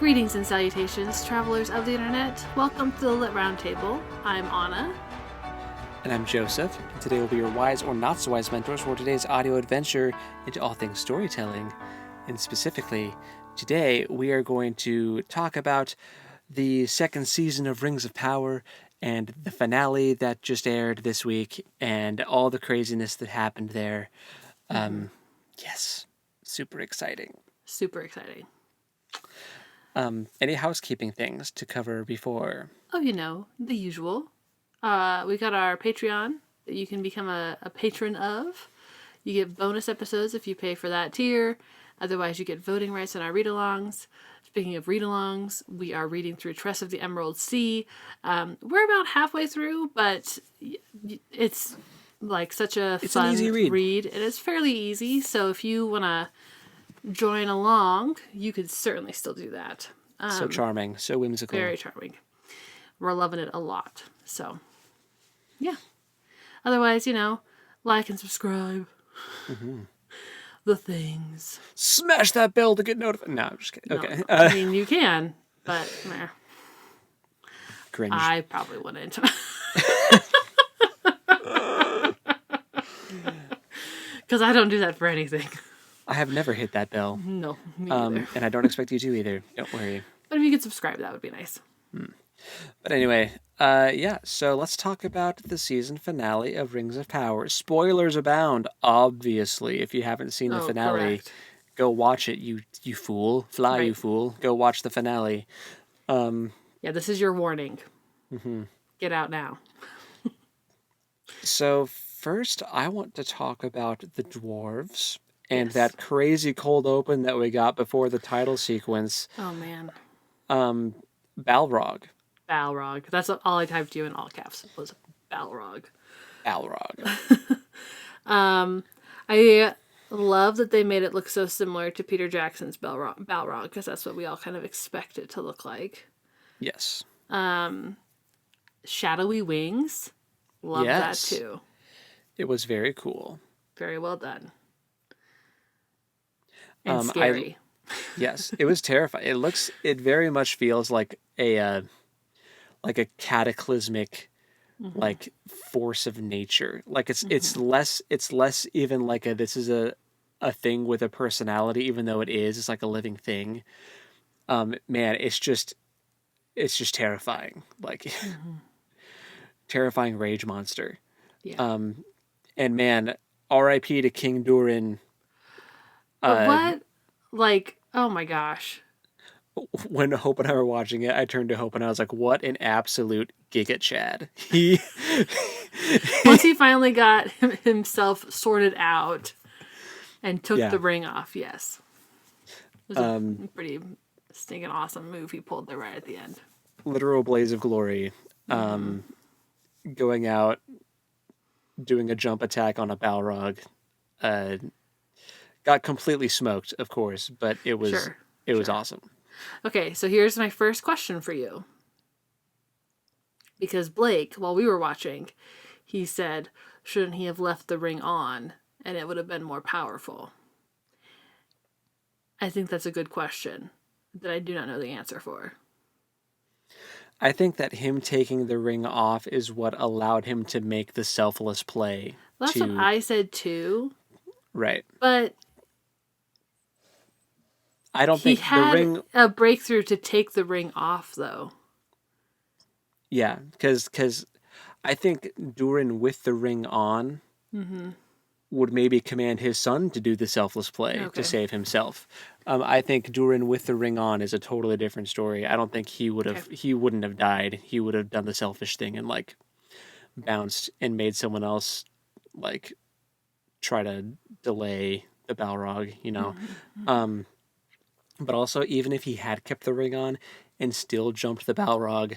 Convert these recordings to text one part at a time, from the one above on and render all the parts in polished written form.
Greetings and salutations, travelers of the internet. Welcome to the Lit Roundtable. I'm Anna. And I'm Joseph. And today will be your wise or not so wise mentors for today's audio adventure into all things storytelling. And specifically, today we are going to talk about the second season of Rings of Power and the finale that just aired this week and all the craziness that happened there. Yes, super exciting. Super exciting. Any housekeeping things to cover before? Oh, you know, the usual. We got our Patreon that you can become a patron of. You get bonus episodes if you pay for that tier. Otherwise, you get voting rights on our read-alongs. Speaking of read-alongs, we are reading through Tress of the Emerald Sea. We're about halfway through, but it's like such a fun easy read. It is fairly easy, so if you want to join along, you could certainly still do that. So charming, so whimsical. Very charming. We're loving it a lot. So, yeah. Otherwise, you know, like and subscribe. The things. Smash that bell to get notified. No, I'm just kidding. No, Okay. I mean, you can, but meh. Cringe. I probably wouldn't. Because I don't do that for anything. I have never hit that bell. No, me either. And I don't expect you to either. Don't worry. But if you could subscribe, that would be nice. But anyway, yeah, so let's talk about the season finale of Rings of Power. Spoilers abound, obviously. If you haven't seen the finale, correct. Go watch it, you fool. Fly, Right. you fool. Go watch the finale. Yeah, this is your warning. Get out now. So first, I want to talk about the dwarves and Yes. that crazy cold open that we got before the title sequence. Oh, man. Balrog. Balrog. That's all I typed you in all caps was Balrog. Balrog. I love that they made it look so similar to Peter Jackson's Balrog, because that's what we all kind of expect it to look like. Yes. Shadowy wings. Love Yes. that too. It was very cool. Very well done. And scary. Yes, it was terrifying. It very much feels like a cataclysmic like force of nature. Like it's less even like this is a thing with a personality, even though it's like a living thing. Man, it's just terrifying. Like terrifying rage monster. Yeah. And man, R.I.P. to King Durin. But what? Like, oh my gosh. When Hope and I were watching it, I turned to Hope and I was like, what an absolute giga chad. Once he finally got himself sorted out and took the ring off, yes. It was a pretty stinking awesome move he pulled there right at the end. Literal blaze of glory. Going out, doing a jump attack on a Balrog. Got completely smoked, of course, but it was was awesome. Okay, so here's my first question for you. Because Blake, while we were watching, he said, shouldn't he have left the ring on and it would have been more powerful? I think that's a good question that I do not know the answer for. I think that him taking the ring off is what allowed him to make the selfless play. That's what I said too. Right. But I don't think had the ring a breakthrough to take the ring off, though. Yeah, because I think Durin with the ring on would maybe command his son to do the selfless play to save himself. I think Durin with the ring on is a totally different story. I don't think he wouldn't have died. He would have done the selfish thing and like bounced and made someone else like try to delay the Balrog, you know. But also, even if he had kept the ring on and still jumped the Balrog,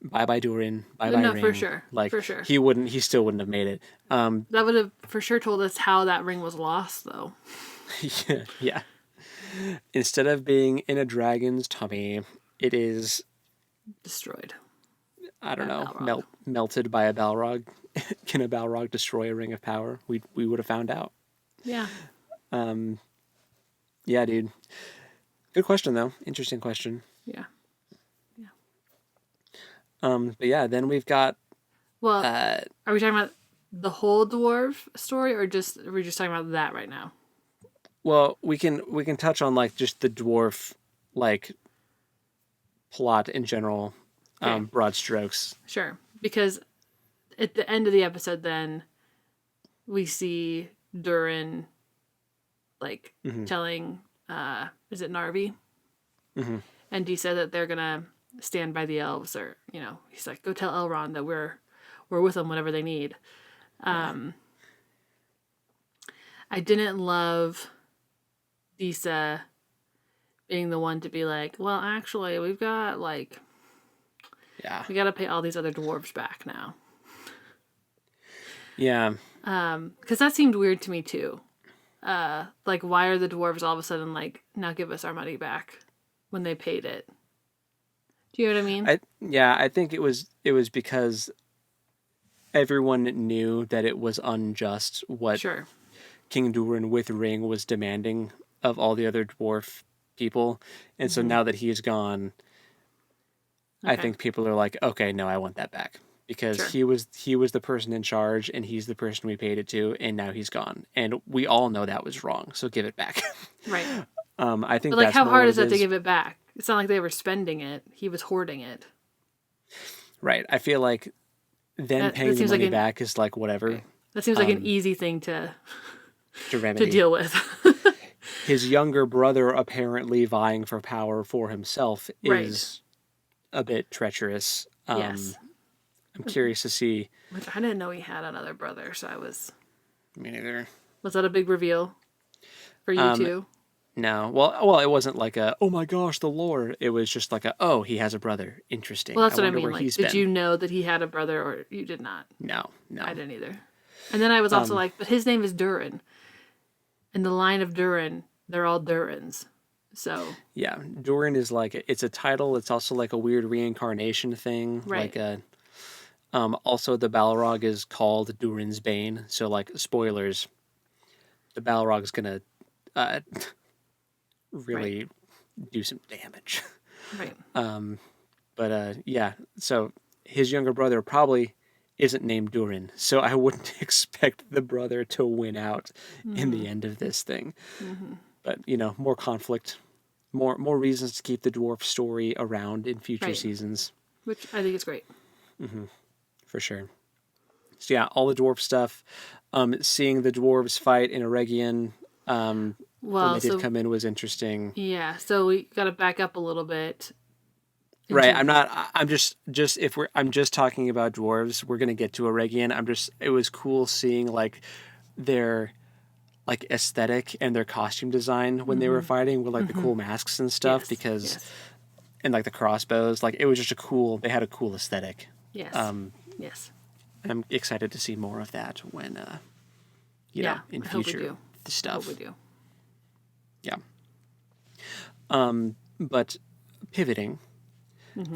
bye Durin, bye ring. No, for sure. Like, for sure. He still wouldn't have made it. That would have for sure told us how that ring was lost, though. Yeah. Instead of being in a dragon's tummy, it is destroyed. I don't know, melted by a Balrog. Can a Balrog destroy a ring of power? We would have found out. Yeah. Yeah, dude. Good question, though. Interesting question. Yeah. Yeah. But yeah, then we've got... Well, are we talking about the whole dwarf story, or are we just talking about that right now? Well, we can touch on like just the dwarf like plot in general, Okay. broad strokes. Sure. Because at the end of the episode, then we see Durin like telling, is it Narvi? Mm-hmm. And he said that they're gonna stand by the elves, or he's like, go tell Elrond that we're with them whenever they need. I didn't love Disa being the one to be like, well, actually, we've got like, we got to pay all these other dwarves back now. Yeah. Because that seemed weird to me too. Like, why are the dwarves all of a sudden like, now give us our money back when they paid it? Do you know what I mean? I think it was because everyone knew that it was unjust what King Durin with Ring was demanding of all the other dwarf people. And so now that he's gone, I think people are like, okay, no, I want that back. Because he was the person in charge, and he's the person we paid it to, and now he's gone. And we all know that was wrong, so give it back. Right. I think but like, that's how hard is it to give it back? It's not like they were spending it. He was hoarding it. Right. I feel like them paying the money back is like whatever. Right. That seems like an easy thing to remedy. To deal with. His younger brother apparently vying for power for himself is a bit treacherous. Yes. I'm curious to see. Which I didn't know he had another brother, so I was... Me neither. Was that a big reveal for you too? No. Well, it wasn't like a, oh my gosh, the lore. It was just like a, oh, he has a brother. Interesting. Well, that's what I mean. Like, did you know that he had a brother, or you did not? No. I didn't either. And then I was also like, but his name is Durin. In the line of Durin, they're all Durins. So... Yeah, Durin is like, it's a title. It's also like a weird reincarnation thing. Right. Like a... also, the Balrog is called Durin's Bane, so like spoilers, the Balrog is gonna really do some damage. Right. So his younger brother probably isn't named Durin, so I wouldn't expect the brother to win out in the end of this thing. Mm-hmm. But more conflict, more reasons to keep the dwarf story around in future seasons, which I think is great. Mm-hmm. For sure. So yeah, all the dwarf stuff. Seeing the dwarves fight in Eregion when they did come in was interesting. Yeah, so we got to back up a little bit. Right, I'm just talking about dwarves. We're gonna get to Eregion. It was cool seeing like their like aesthetic and their costume design when they were fighting with like the cool masks and stuff and like the crossbows. Like it was just they had a cool aesthetic. Yes. Yes. I'm excited to see more of that when, in future stuff. I hope we do. Yeah. But pivoting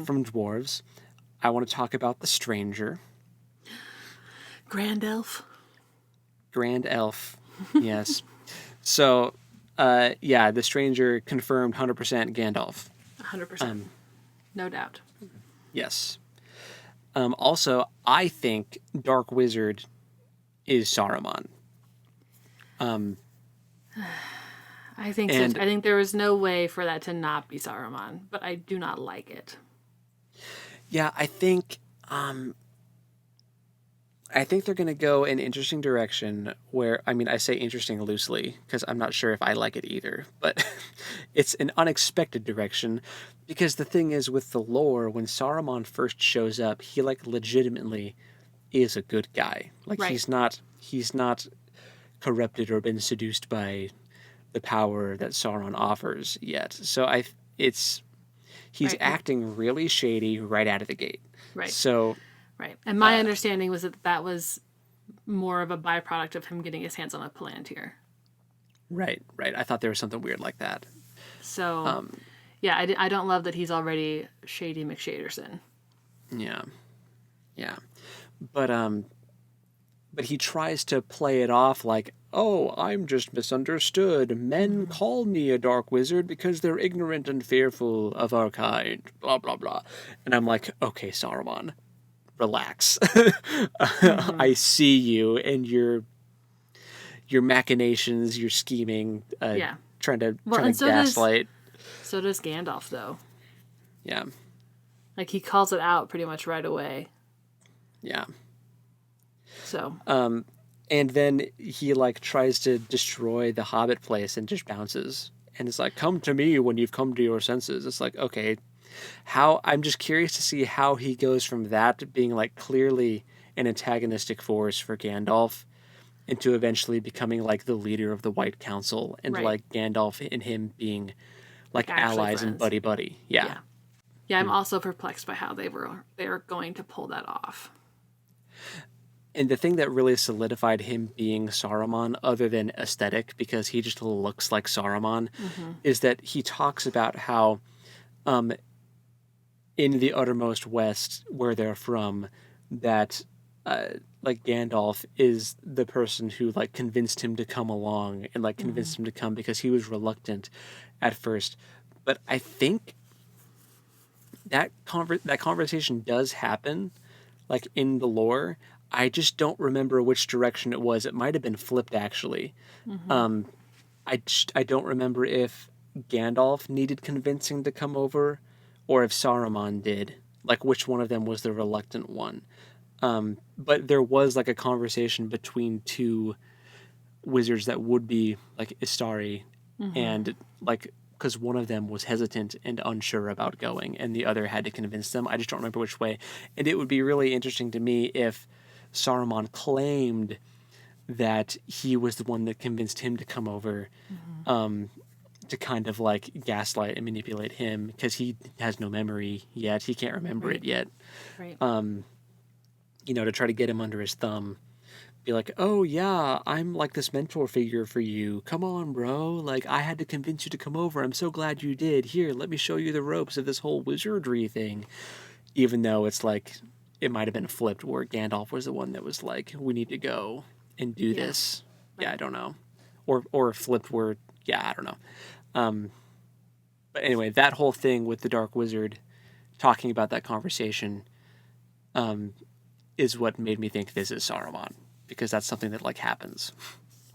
from dwarves, I want to talk about the stranger. Grand elf. Yes. So, the stranger confirmed 100% Gandalf. 100%. No doubt. Yes. Also, I think Dark Wizard is Saruman. I think so. I think there is no way for that to not be Saruman, but I do not like it. Yeah, I think they're going to go an interesting direction where, I say interesting loosely because I'm not sure if I like it either, but it's an unexpected direction because the thing is with the lore, when Saruman first shows up, he like legitimately is a good guy. Like he's not corrupted or been seduced by the power that Sauron offers yet. So he's acting really shady right out of the gate. Right. So... Right. And my understanding was that was more of a byproduct of him getting his hands on a Palantir. Right. I thought there was something weird like that. So, I don't love that he's already Shady McShaderson. Yeah. But he tries to play it off like, oh, I'm just misunderstood. Men call me a dark wizard because they're ignorant and fearful of our kind, blah, blah, blah. And I'm like, okay, Saruman, relax. I see you and your machinations, your scheming, trying to gaslight. So does Gandalf, though. Yeah. Like, he calls it out pretty much right away. Yeah. So. And then he, like, tries to destroy the Hobbit place and just bounces. And it's like, come to me when you've come to your senses. It's like, okay, I'm just curious to see how he goes from that being, like, clearly an antagonistic force for Gandalf into eventually becoming, like, the leader of the White Council. And, like, Gandalf and him being, like allies friends. And buddy-buddy. Yeah. Yeah, I'm also perplexed by how they were going to pull that off. And the thing that really solidified him being Saruman, other than aesthetic, because he just looks like Saruman, is that he talks about how in the uttermost west, where they're from, that like Gandalf is the person who like convinced him to come along and like convinced him to come because he was reluctant at first. But I think that conversation does happen, like in the lore. I just don't remember which direction it was. It might have been flipped, actually. I don't remember if Gandalf needed convincing to come over, or if Saruman did. Like, which one of them was the reluctant one. But there was, like, a conversation between two wizards that would be, like, Istari, and, like, because one of them was hesitant and unsure about going, and the other had to convince them. I just don't remember which way. And it would be really interesting to me if Saruman claimed that he was the one that convinced him to come over, to kind of like gaslight and manipulate him, because he has no memory yet. He can't remember it yet. Right. You know, to try to get him under his thumb. Be like, oh yeah, I'm like this mentor figure for you. Come on, bro. Like, I had to convince you to come over. I'm so glad you did. Here, let me show you the ropes of this whole wizardry thing. Even though it's like, it might have been flipped where Gandalf was the one that was like, we need to go and do this. Right. Yeah, I don't know. Or flipped where, I don't know. But anyway, that whole thing with the Dark Wizard talking about that conversation is what made me think this is Saruman. Because that's something that like happens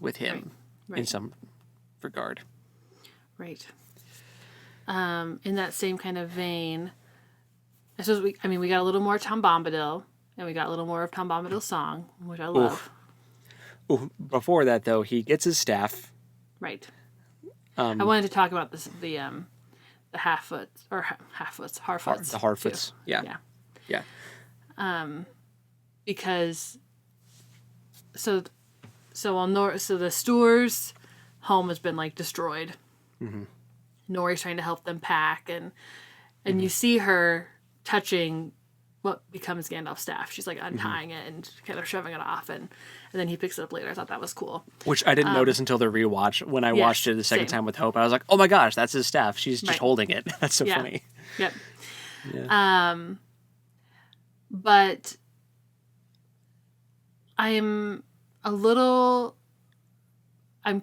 with him in some regard. Right. In that same kind of vein, I suppose we got a little more Tom Bombadil, and we got a little more of Tom Bombadil's song, which I love. Ooh. Before that, though, he gets his staff. Right. I wanted to talk about this, the Harfoots. The Harfoots. Yeah. Because so the Stewars' home has been like destroyed. Nori's trying to help them pack, and you see her touching what becomes Gandalf's staff. She's like untying it and kind of shoving it off, and then he picks it up later. I thought that was cool. Which I didn't notice until the rewatch. When I watched it the second time with Hope, I was like, oh my gosh, that's his staff. She's just holding it. That's so funny. Yep. Yeah. But I'm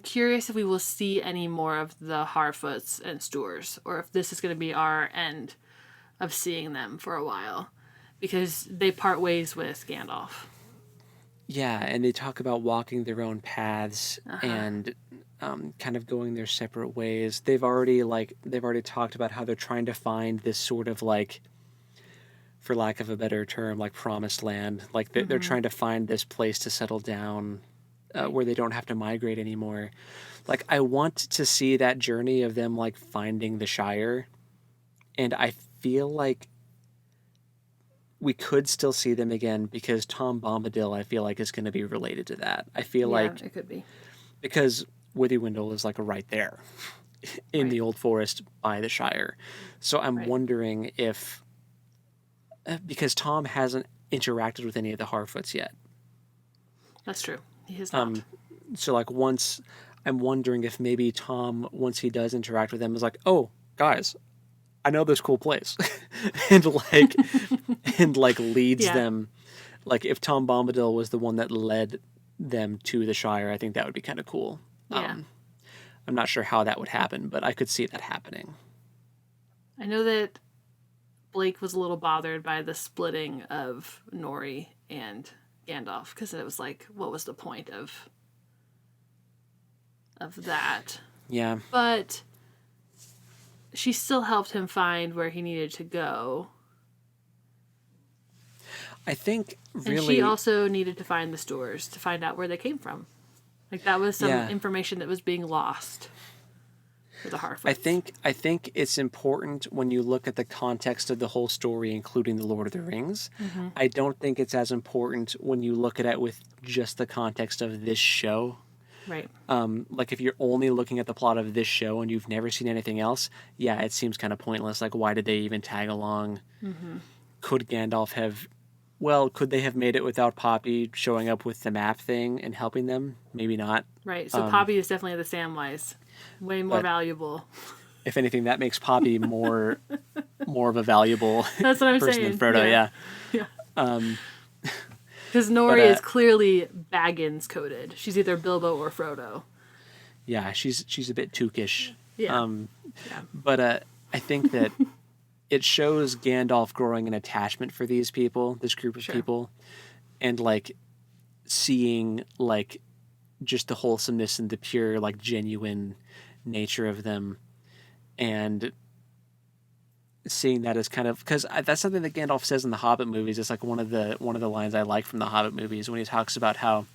curious if we will see any more of the Harfoots and Stewars, or if this is going to be our end of seeing them for a while, because they part ways with Gandalf. Yeah, and they talk about walking their own paths and kind of going their separate ways. They've already talked about how they're trying to find this sort of like, for lack of a better term, like promised land. Like they're trying to find this place to settle down where they don't have to migrate anymore. Like, I want to see that journey of them like finding the Shire, and I feel like we could still see them again because Tom Bombadil, I feel like, is going to be related to that. I feel like it could be, because Withywindle is like right there in the Old Forest by the Shire. So I'm wondering if, because Tom hasn't interacted with any of the Harfoots yet. That's true. He has not. So like I'm wondering if maybe Tom, once he does interact with them, is like, oh, guys, I know this cool place. and leads them. Like, if Tom Bombadil was the one that led them to the Shire. I think that would be kind of cool. Yeah. I'm not sure how that would happen, but I could see that happening. I know that Blake was a little bothered by the splitting of Nori and Gandalf, because it was like, what was the point of that? Yeah. But she still helped him find where he needed to go. I think really... And she also needed to find the Stores to find out where they came from. Like, that was some information that was being lost for the Harfoots. I think it's important when you look at the context of the whole story, including The Lord of the Rings. Mm-hmm. I don't think it's as important when you look at it with just the context of this show. Right. Like, if you're only looking at the plot of this show and you've never seen anything else, yeah, it seems kind of pointless. Like, why did they even tag along? Mm-hmm. Could Gandalf have... Well, could they have made it without Poppy showing up with the map thing and helping them? Maybe not. Right. So Poppy is definitely the Samwise. Way more valuable. If anything, that makes Poppy more of a valuable That's what I'm person saying. than Frodo. Yeah. Because Nori is clearly Baggins coded. She's either Bilbo or Frodo. Yeah, she's a bit tookish. Yeah. But I think that it shows Gandalf growing an attachment for these people, this group of people, and like seeing like just the wholesomeness and the pure, like genuine nature of them, and seeing that as kind of, because that's something that Gandalf says in the Hobbit movies. It's like one of the lines I like from the Hobbit movies when he talks about how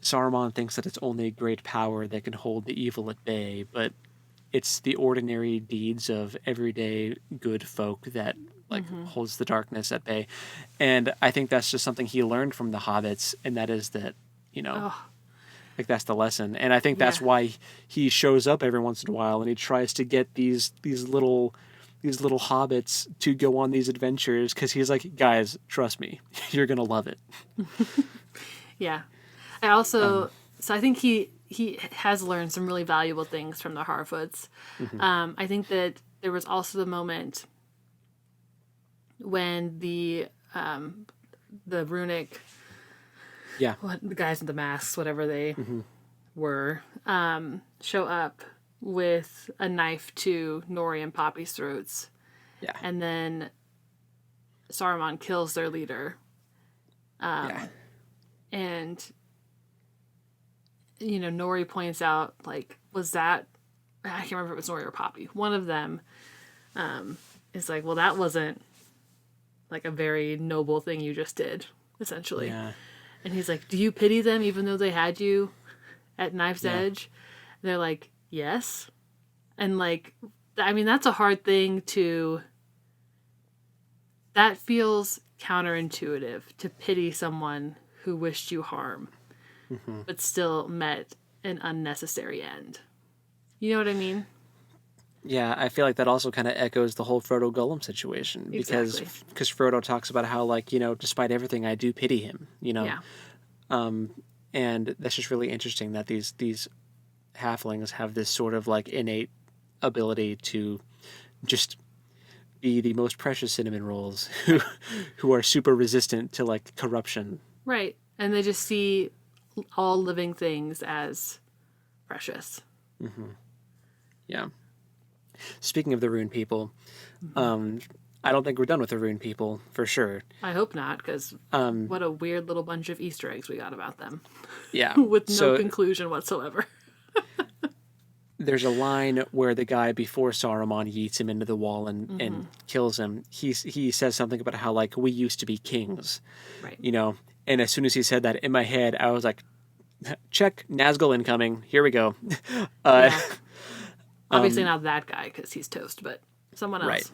Saruman thinks that it's only great power that can hold the evil at bay, but it's the ordinary deeds of everyday good folk that like holds the darkness at bay. And I think that's just something he learned from the hobbits, and that is that, you know, like that's the lesson. And I think that's why he shows up every once in a while and he tries to get these little hobbits to go on these adventures, because he's like, guys, trust me, you're gonna love it. Yeah. I also so I think he has learned some really valuable things from the Harfoots. Mm-hmm. I think that there was also the moment when the runic, the guys in the masks, whatever they were, show up with a knife to Nori and Poppy's throats. Yeah. And then Saruman kills their leader. And you know, Nori points out, like, was that... I can't remember if it was Nori or Poppy. One of them is like, well, that wasn't, like, a very noble thing you just did, essentially. Yeah. And he's like, do you pity them even though they had you at knife's edge? And they're like, yes. And, like, I mean, that's a hard thing to... That feels counterintuitive, to pity someone who wished you harm. Mm-hmm. But still met an unnecessary end. You know what I mean? Yeah, I feel like that also kind of echoes the whole Frodo Gollum situation. Exactly. Because Frodo talks about how, like, you know, despite everything, I do pity him, you know? Yeah. And that's just really interesting that these halflings have this sort of, like, innate ability to just be the most precious cinnamon rolls who are super resistant to, like, corruption. Right. And they just see all living things as precious. Mm-hmm. Yeah. Speaking of the Rune people, I don't think we're done with the Rune people, for sure. I hope not, because what a weird little bunch of Easter eggs we got about them. Yeah. With no conclusion whatsoever. There's a line where the guy before Saruman yeets him into the wall and kills him. He says something about how, like, we used to be kings. Right. You know? And as soon as he said that, in my head, I was like, check, Nazgul incoming. Here we go. Obviously not that guy, because he's toast, but someone else. Right.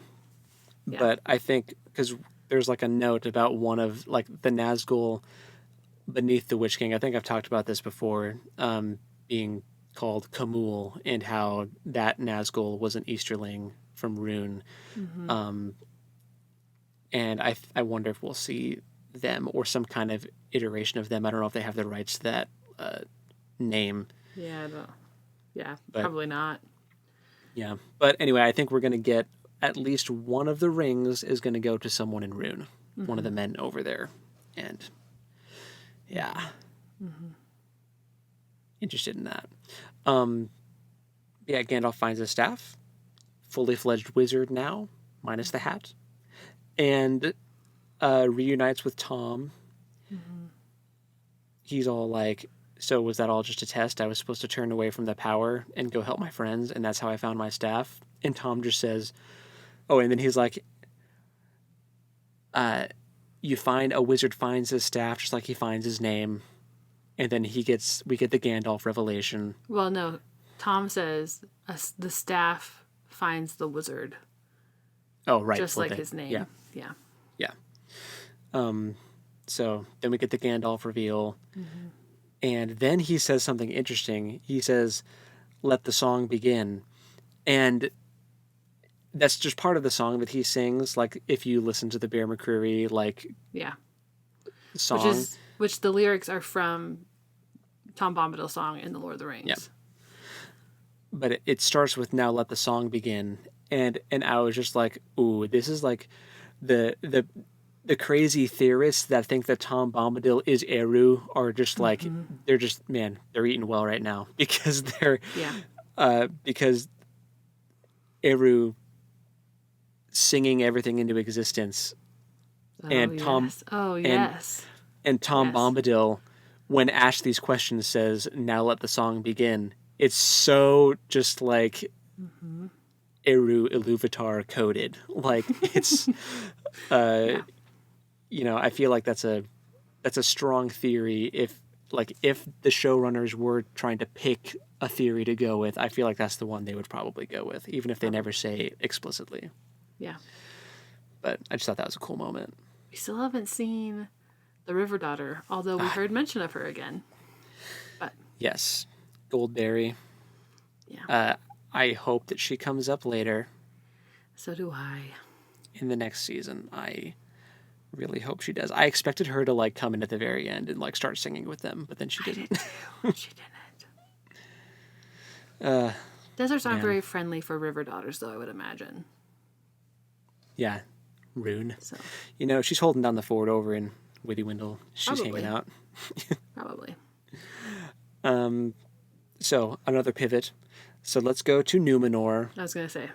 Yeah. But I think, because there's like a note about one of, like, the Nazgul beneath the Witch King. I think I've talked about this before, being called Kamul, and how that Nazgul was an Easterling from Rune. Mm-hmm. And I wonder if we'll see them or some kind of iteration of them. I don't know if they have the rights to that name. Yeah, I don't. Yeah, probably not. Yeah, but anyway, I think we're going to get at least one of the rings is going to go to someone in Rune, one of the men over there, and yeah. Mm-hmm. interested in that. Yeah, Gandalf finds his staff, fully fledged wizard now, minus the hat, and reunites with Tom. Mm-hmm. He's all like, so was that all just a test? I was supposed to turn away from the power and go help my friends, and that's how I found my staff? And Tom just says, oh, and then he's like, a wizard finds his staff just like he finds his name, and then we get the Gandalf revelation. Well, no, Tom says the staff finds the wizard. Oh, right. Just like his name. Yeah. Yeah. Yeah. So then we get the Gandalf reveal. Mm-hmm. And then he says something interesting. He says, let the song begin. And that's just part of the song that he sings. Like, if you listen to the Bear McCreary, song. Which the lyrics are from Tom Bombadil's song in The Lord of the Rings. Yeah. But it starts with, now let the song begin. And I was just like, ooh, this is like the crazy theorists that think that Tom Bombadil is Eru are just like, they're just, man, they're eating well right now because because Eru singing everything into existence. And Tom Bombadil, when asked these questions, says, now let the song begin. It's so just like Eru Iluvatar coded. Like, it's I feel like that's a strong theory. If the showrunners were trying to pick a theory to go with, I feel like that's the one they would probably go with, even if they never say it explicitly. Yeah. But I just thought that was a cool moment. We still haven't seen the River Daughter, although we heard mention of her again. But yes, Goldberry. Yeah. I hope that she comes up later. So do I. In the next season, I really hope she does. I expected her to come in at the very end and start singing with them, but then she didn't. I did too. She didn't. Deserts aren't very friendly for river daughters, though, I would imagine. Yeah, Rune. So she's holding down the fort over in Withywindle. She's hanging out. Probably. So another pivot. So let's go to Numenor. I was gonna say.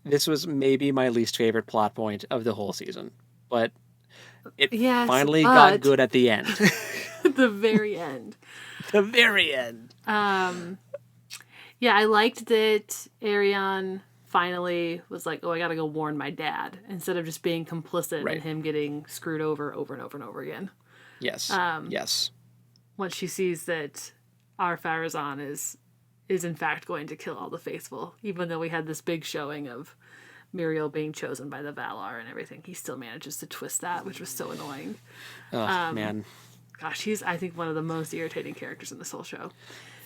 This was maybe my least favorite plot point of the whole season, but it finally got good at the end. The very end. The very end. Yeah, I liked that Arion finally was like, oh, I gotta go warn my dad, instead of just being complicit in him getting screwed over and over and over again. Yes. Yes. Once she sees that our Farazan is in fact going to kill all the faithful, even though we had this big showing of Muriel being chosen by the Valar and everything, he still manages to twist that, which was so annoying. Oh, man. Gosh, he's, I think, one of the most irritating characters in this whole show.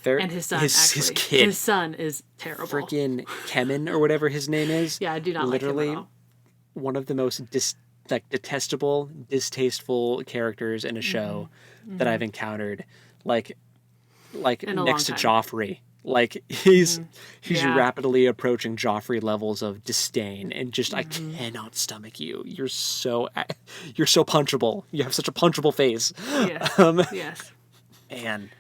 And his son, his kid. His son is terrible. Freaking Kemen, or whatever his name is. Yeah, I do not literally like him at all. One of the most detestable, distasteful characters in a show that I've encountered. Like next to Joffrey. He's rapidly approaching Joffrey levels of disdain, and just I cannot stomach you. You're so punchable. You have such a punchable face. Yes. Yes. And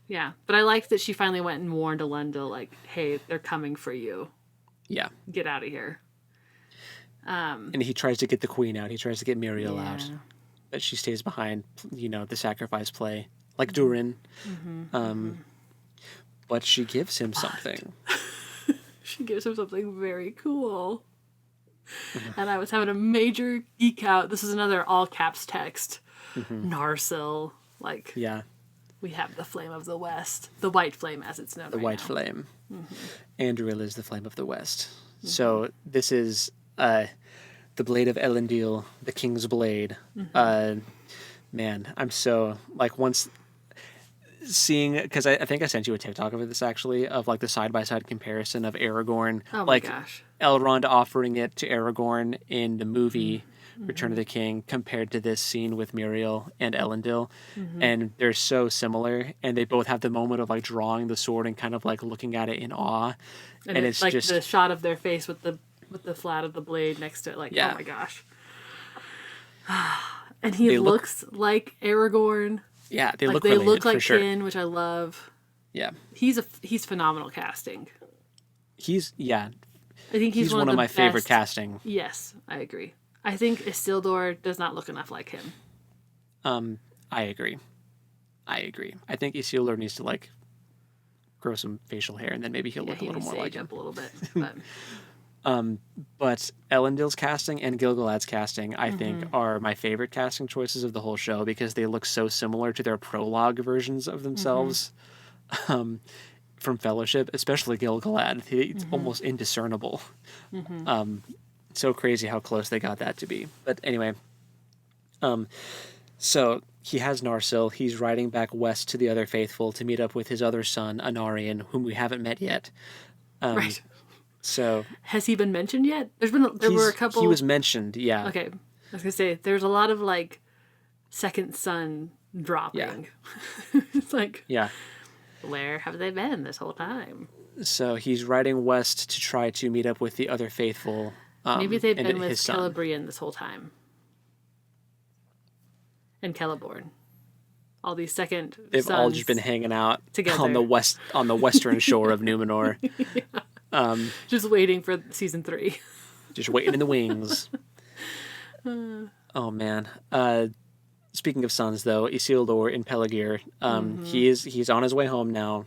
yeah, but I liked that she finally went and warned Elendil, hey, they're coming for you. Yeah. Get out of here. And he tries to get the queen out. He tries to get Muriel out. But she stays behind, the sacrifice play. Like Durin. But she gives him something. She gives him something very cool. And I was having a major geek out. This is another all caps text. Narsil. Yeah. We have the flame of the West. The white flame, as it's known The right white now. flame. Anduril is the flame of the West. So this is the blade of Elendil, the king's blade. Man, I'm so, once seeing, because I think I sent you a TikTok of this actually, of the side-by-side comparison of Aragorn. Oh my gosh. Elrond offering it to Aragorn in the movie Return of the King compared to this scene with Muriel and Elendil. And they're so similar, and they both have the moment of drawing the sword and kind of looking at it in awe. And it's just the shot of their face with the flat of the blade next to it, oh my gosh. And he looks like Aragorn. Yeah, they Like, look they related, look like for sure. kin, which I love. Yeah. He's phenomenal casting. Yeah. I think he's one of my best. favorite casting. Yes, I agree. I think Isildur does not look enough like him. I agree. I think Isildur needs to like grow some facial hair, and then maybe he'll look a little more like him. Up a little bit, but But Elendil's casting and Gil-galad's casting, I think, are my favorite casting choices of the whole show because they look so similar to their prologue versions of themselves from Fellowship, especially Gil-galad. It's almost indiscernible. So crazy how close they got that to be. But anyway, so he has Narsil. He's riding back west to the other faithful to meet up with his other son, Anarion, whom we haven't met yet. right. So has he been mentioned yet? There were a couple. He was mentioned, yeah. Okay, I was gonna say there's a lot of like second son dropping. Yeah. It's like, yeah, where have they been this whole time? So he's riding west to try to meet up with the other faithful. Maybe they've been with Celebrian this whole time. And Celeborn. All these second They've sons all just been hanging out together on the western shore of Numenor. Yeah. Just waiting for season 3. Just waiting in the wings. Oh man. Speaking of sons, though, Isildur in Pelargir, he's on his way home now.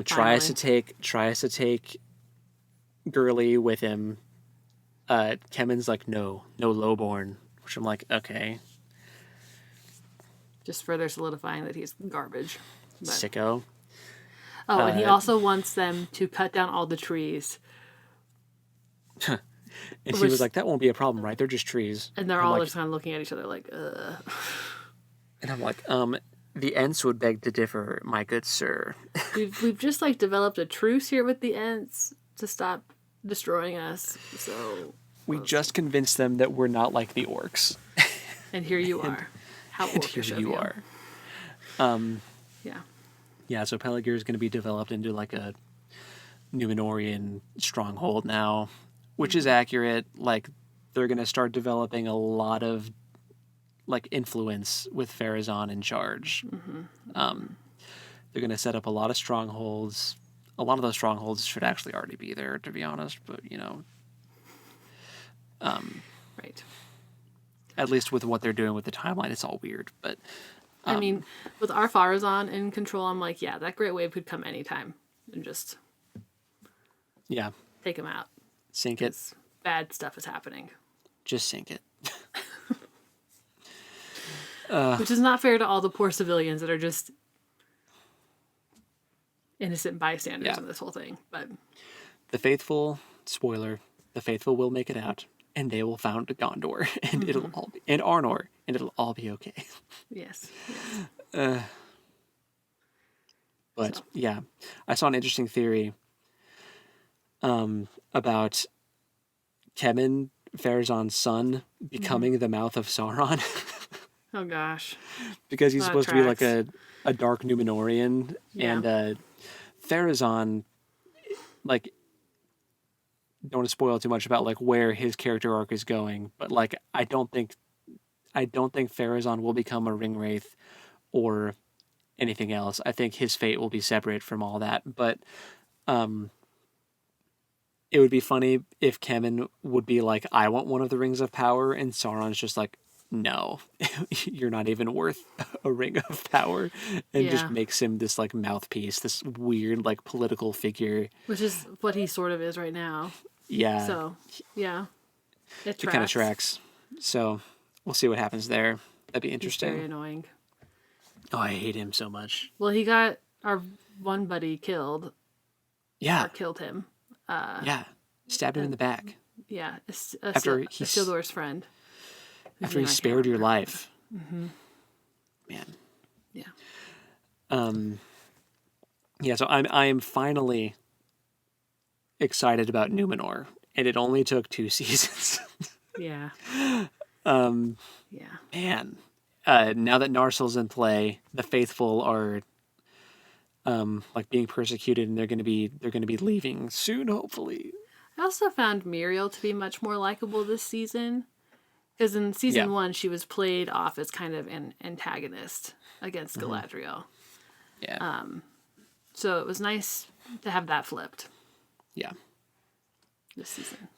Tries to take Gurley with him. Kemen's like, no lowborn, which I'm like, okay. Just further solidifying that he's garbage. But... Sicko. Oh, and he also wants them to cut down all the trees. And he was like, that won't be a problem, right? They're just trees. And they're all just kind of looking at each other like, ugh. And I'm like, the Ents would beg to differ, my good sir. We've just like developed a truce here with the Ents to stop destroying us. So we just convinced them that we're not like the orcs. And here you are. How orcish of you are. Yeah. Yeah, so Pelargir is going to be developed into like a Numenorian stronghold now, which is accurate. Like, they're going to start developing a lot of like influence with Pharazôn in charge. They're going to set up a lot of strongholds. A lot of those strongholds should actually already be there, to be honest. But right. At least with what they're doing with the timeline, it's all weird. But I mean, with our Pharazôn in control, I'm like, yeah, that Great Wave could come anytime and just take him out. Sink it. Bad stuff is happening. Just sink it. Which is not fair to all the poor civilians that are just innocent bystanders in this whole thing. But the faithful, spoiler, the faithful will make it out, and they will found Gondor, and it'll all be, and Arnor, and it'll all be okay. Yes. But yeah, I saw an interesting theory about Kemen, Pharazôn's son, becoming the mouth of Sauron. Oh gosh. Because he's supposed to be like a dark Numenorian, and Pharazôn, like, don't want to spoil too much about like where his character arc is going, but like I don't think Pharazôn will become a ringwraith or anything else. I think his fate will be separate from all that. But it would be funny if Kemen would be like, I want one of the rings of power, and Sauron's just like, no, you're not even worth a ring of power, and just makes him this like mouthpiece, this weird like political figure, which is what he sort of is right now. Yeah. So it kind of tracks. So we'll see what happens there. That'd be interesting. He's very annoying. Oh, I hate him so much. Well, he got our one buddy killed. Yeah. Or killed him. Stabbed him in the back. Yeah. After Isildur's friend. After he spared your life. Mm-hmm. Man. Yeah. Yeah, so I am finally excited about Numenor, and it only took 2 seasons. Yeah. Man. Now that Narsil's in play, the faithful are like being persecuted, and they're gonna be leaving soon, hopefully. I also found Muriel to be much more likable this season. Because in season 1, she was played off as kind of an antagonist against Galadriel. Yeah. So it was nice to have that flipped. Yeah. This season.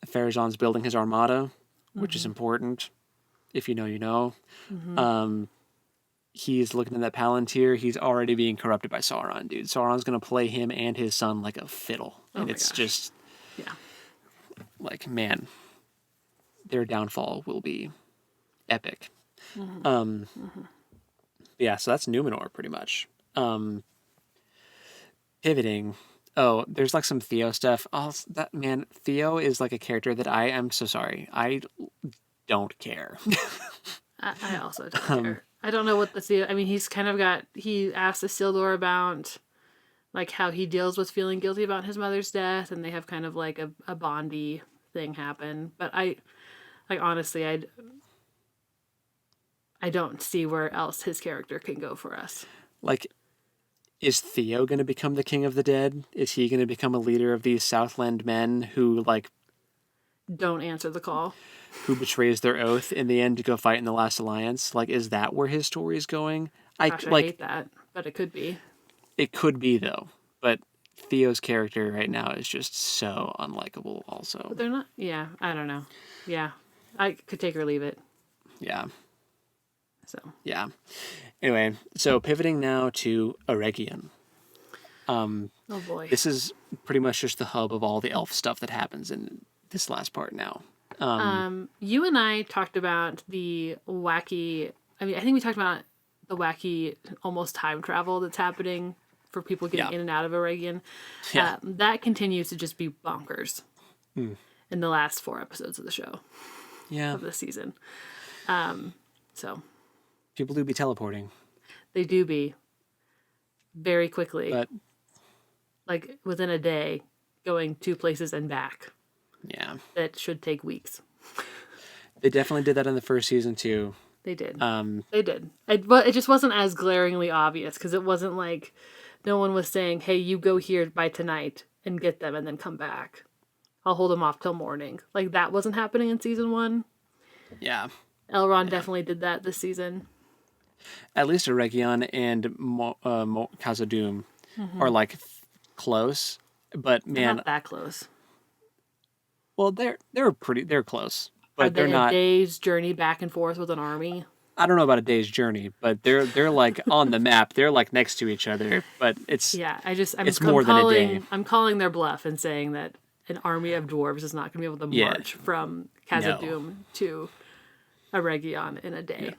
Farazan's building his armada, which is important. If you know, you know. He's looking at that Palantir. He's already being corrupted by Sauron, dude. Sauron's going to play him and his son like a fiddle. And it's just... Yeah. Like, man, their downfall will be epic. Yeah, so that's Numenor, pretty much. Pivoting... Oh, there's like some Theo stuff. Oh, that man, Theo is like a character that I am so sorry. I don't care. I also don't care. I don't know what the Theo. I mean, he's kind of got. He asked Isildur about like how he deals with feeling guilty about his mother's death, and they have kind of like a bondy thing happen. But honestly, I don't see where else his character can go for us. Like, is Theo going to become the king of the dead? Is he going to become a leader of these Southland men who, like... Don't answer the call. Who betrays their oath in the end to go fight in the Last Alliance? Like, is that where his story is going? Gosh, I hate that, but it could be. It could be, though. But Theo's character right now is just so unlikable also. But they're not... Yeah, I don't know. Yeah, I could take or leave it. Yeah. So. Yeah. Anyway, so pivoting now to Eregion. Oh boy. This is pretty much just the hub of all the elf stuff that happens in this last part now. You and I talked about the wacky... I mean, I think we talked about the wacky almost time travel that's happening for people getting in and out of Eregion. Yeah. That continues to just be bonkers in the last 4 episodes of the show. Yeah. Of the season. So... People do be teleporting. They do be. Very quickly. But... Like, within a day, going 2 places and back. Yeah. That should take weeks. They definitely did that in the first season, too. They did. They did. But it just wasn't as glaringly obvious, because it wasn't like no one was saying, hey, you go here by tonight and get them and then come back. I'll hold them off till morning. Like, that wasn't happening in season 1. Yeah. Elrond definitely did that this season. At least Eregion and Khazad-dûm are like close, but man, they're not that close. Well, they're close, but they're not a day's journey back and forth with an army. I don't know about a day's journey, but they're like on the map. They're like next to each other, but it's more than a day. I'm calling their bluff and saying that an army of dwarves is not going to be able to march from Khazad-dûm to Eregion in a day. Yeah.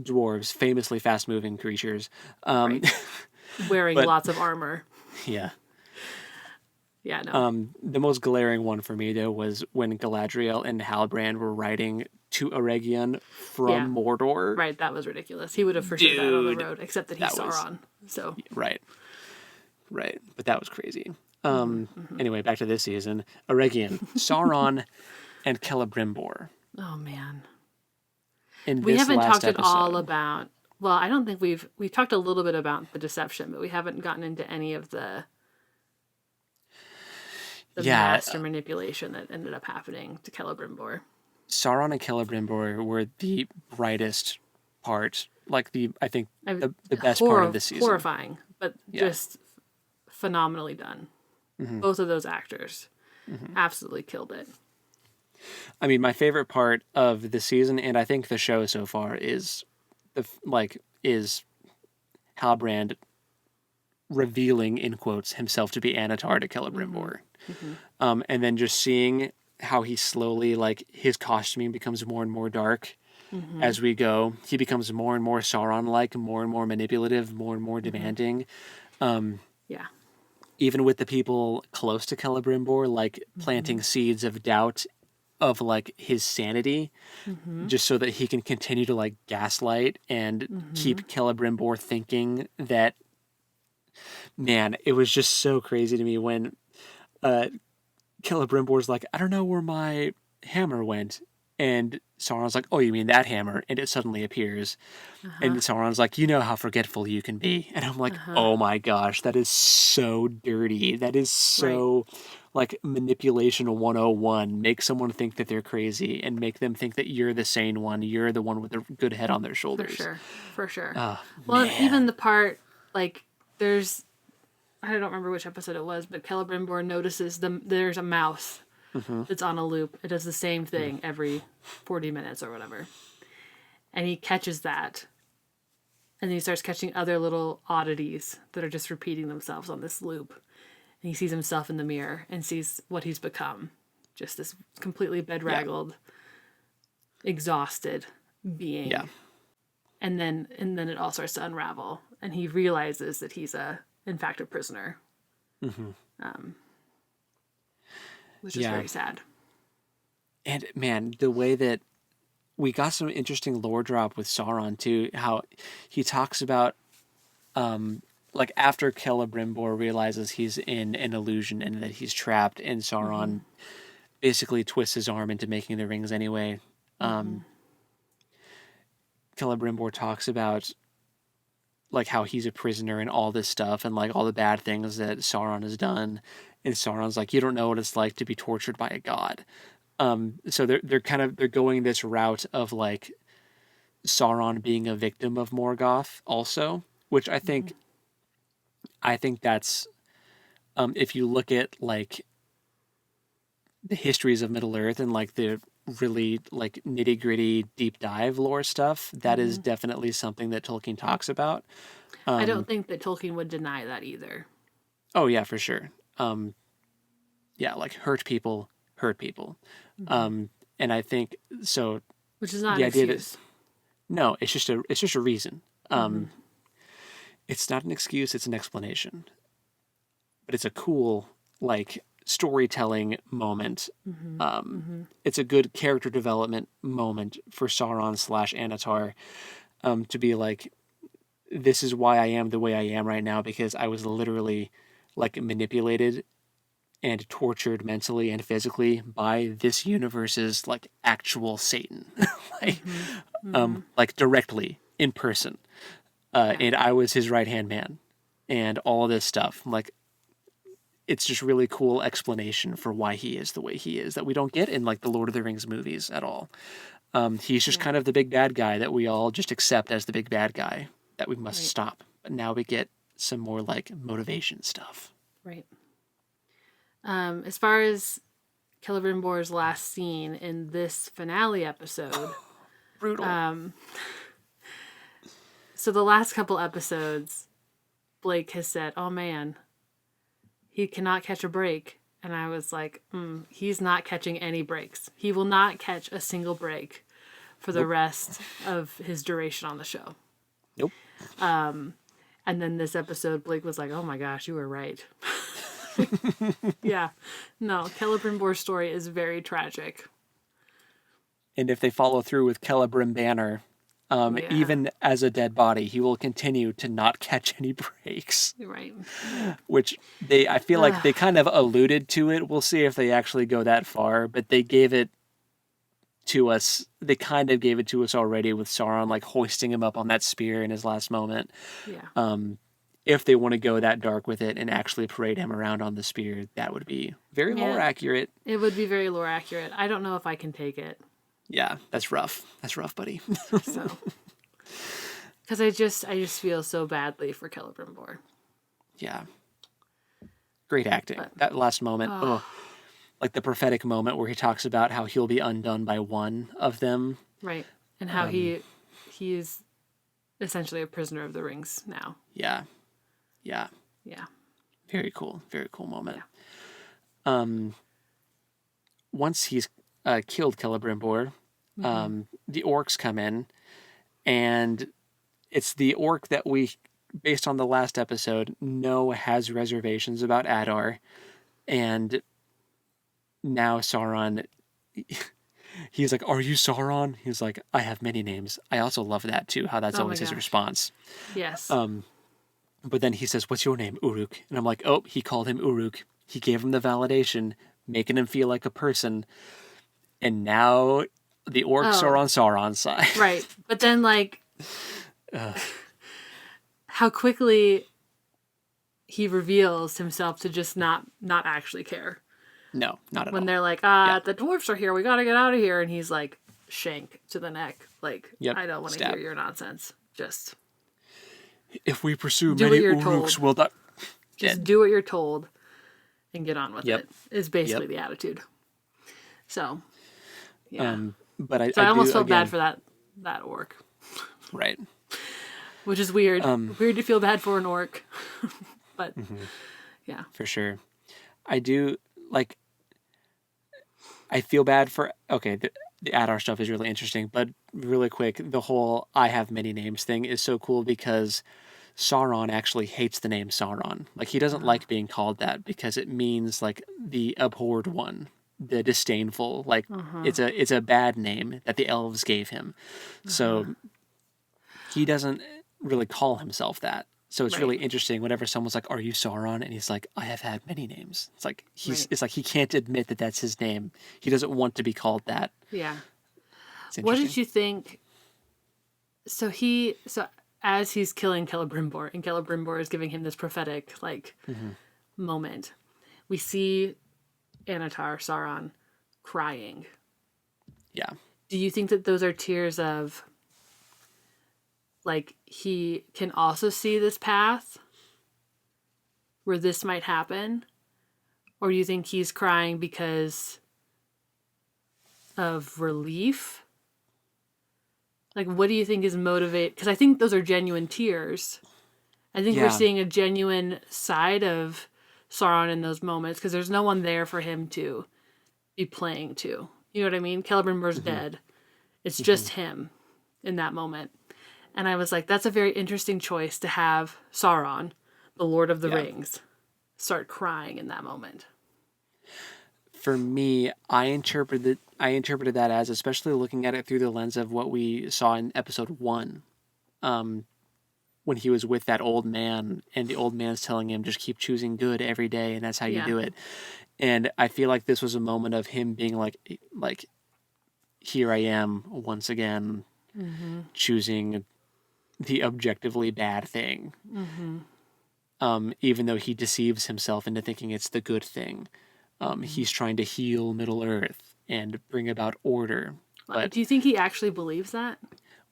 Dwarves, famously fast-moving creatures. Right. Wearing lots of armor. Yeah. Yeah, no. The most glaring one for me, though, was when Galadriel and Halbrand were riding to Eregion from Mordor. Right, that was ridiculous. He would have for sure died on the road, except that he's Sauron. So. Right. But that was crazy. Anyway, back to this season. Eregion, Sauron, and Celebrimbor. Oh, man. We haven't talked at all about... Well, I don't think we've talked a little bit about the deception, but we haven't gotten into any of the master manipulation that ended up happening to Celebrimbor. Sauron and Celebrimbor were the brightest part, like the best part of the season. Horrifying, but just phenomenally done. Mm-hmm. Both of those actors absolutely killed it. I mean, my favorite part of the season, and I think the show so far, is Halbrand revealing, in quotes, himself to be Anatar to Celebrimbor. And then just seeing how he slowly, like, his costuming becomes more and more dark as we go. He becomes more and more Sauron-like, more and more manipulative, more and more demanding. Even with the people close to Celebrimbor, like, planting seeds of doubt of like his sanity, just so that he can continue to like gaslight and keep Celebrimbor thinking that. Man, it was just so crazy to me when Celebrimbor's like, I don't know where my hammer went, and Sauron's like, oh, you mean that hammer? And it suddenly appears, and Sauron's like, you know how forgetful you can be, and I'm like, oh my gosh, that is so dirty. That is so like manipulation 101, make someone think that they're crazy and make them think that you're the sane one, you're the one with a good head on their shoulders. For sure. Well, even the part, like, there's, I don't remember which episode it was, but Celebrimbor notices there's a mouse that's on a loop. It does the same thing every 40 minutes or whatever. And he catches that. And then he starts catching other little oddities that are just repeating themselves on this loop. And he sees himself in the mirror and sees what he's become. Just this completely bedraggled, exhausted being. Yeah. And then it all starts to unravel. And he realizes that he's in fact a prisoner. Which is very sad. And man, the way that we got some interesting lore drop with Sauron too, how he talks about like after Celebrimbor realizes he's in an illusion and that he's trapped, and Sauron basically twists his arm into making the rings anyway. Celebrimbor talks about like how he's a prisoner and all this stuff and like all the bad things that Sauron has done. And Sauron's like, you don't know what it's like to be tortured by a god. So they're going this route of like Sauron being a victim of Morgoth also, which I think that's, if you look at like the histories of Middle Earth and like the really like nitty gritty deep dive lore stuff, that is definitely something that Tolkien talks about. I don't think that Tolkien would deny that either. Oh yeah, for sure. Yeah, like hurt people. And I think so. Which is not an excuse. No, it's just a reason. It's not an excuse, it's an explanation. But it's a cool like storytelling moment. It's a good character development moment for Sauron / Anatar, to be like, this is why I am the way I am right now, because I was literally like manipulated and tortured mentally and physically by this universe's like actual Satan, like directly in person. And I was his right-hand man and all this stuff. Like, it's just really cool explanation for why he is the way he is that we don't get in like the Lord of the Rings movies at all. He's just kind of the big bad guy that we all just accept as the big bad guy that we must stop. But now we get some more like motivation stuff. Right. As far as Celebrimbor's last scene in this finale episode, brutal. So the last couple episodes, Blake has said, "Oh man, he cannot catch a break," and I was like, "He's not catching any breaks. He will not catch a single break for the rest of his duration on the show." Nope. And then this episode, Blake was like, "Oh my gosh, you were right." Yeah. No, Celebrimbor's story is very tragic. And if they follow through with Celebrimbanner, even as a dead body, he will continue to not catch any breaks. Right. Which I feel like they kind of alluded to it. We'll see if they actually go that far, but they gave it to us. They kind of gave it to us already with Sauron, like hoisting him up on that spear in his last moment. Yeah. If they want to go that dark with it and actually parade him around on the spear, that would be very lore accurate. It would be very lore accurate. I don't know if I can take it. Yeah, that's rough. That's rough, buddy. So, because I just feel so badly for Celebrimbor. Yeah. Great acting. That last moment, like the prophetic moment where he talks about how he'll be undone by one of them. Right. And how he is essentially a prisoner of the rings now. Yeah. Yeah. Yeah. Very cool. Very cool moment. Yeah. Once he's killed Celebrimbor, the orcs come in, and it's the orc that we, based on the last episode, know has reservations about Adar, and now Sauron, he's like, "Are you Sauron?" He's like, "I have many names." I also love that too, how that's always his response. Yes. But then he says, "What's your name?" "Uruk." And I'm like, oh, he called him Uruk. He gave him the validation, making him feel like a person. And now the orcs are on Sauron's side. Right. But then, like, how quickly he reveals himself to just not actually care. No, not at all. When they're like, the dwarves are here, we got to get out of here. And he's like, shank to the neck. Like, I don't want to hear your nonsense. Just. If we pursue many Uruks, we'll die. Just do what you're told and get on with it, is basically the attitude. So, yeah. But I almost felt bad for that orc. Right. Which is weird. Weird to feel bad for an orc. But, yeah. For sure. I do, like, I feel bad for, okay, the Adar stuff is really interesting, but really quick, the whole I have many names thing is so cool because Sauron actually hates the name Sauron. Like, he doesn't like being called that because it means, like, the abhorred one, the disdainful. Like, it's a bad name that the elves gave him. So he doesn't really call himself that. So it's really interesting whenever someone's like, "Are you Sauron?" and he's like, "I have had many names." It's like it's like he can't admit that that's his name. He doesn't want to be called that. Yeah. What did you think? So as he's killing Celebrimbor, and Celebrimbor is giving him this prophetic moment, we see Anatar Sauron crying. Yeah. Do you think that those are tears of, like, he can also see this path where this might happen? Or do you think he's crying because of relief? Like, what do you think is motivate? Because I think those are genuine tears. I think we're seeing a genuine side of Sauron in those moments because there's no one there for him to be playing to. You know what I mean? Celebrimbor's dead. It's just him in that moment. And I was like, that's a very interesting choice to have Sauron, the Lord of the Rings, start crying in that moment. For me, I interpreted that as, especially looking at it through the lens of what we saw in episode 1, when he was with that old man, and the old man's telling him, just keep choosing good every day, and that's how you do it. And I feel like this was a moment of him being like, here I am once again, choosing the objectively bad thing. Even though he deceives himself into thinking it's the good thing. He's trying to heal Middle Earth and bring about order. But, do you think he actually believes that?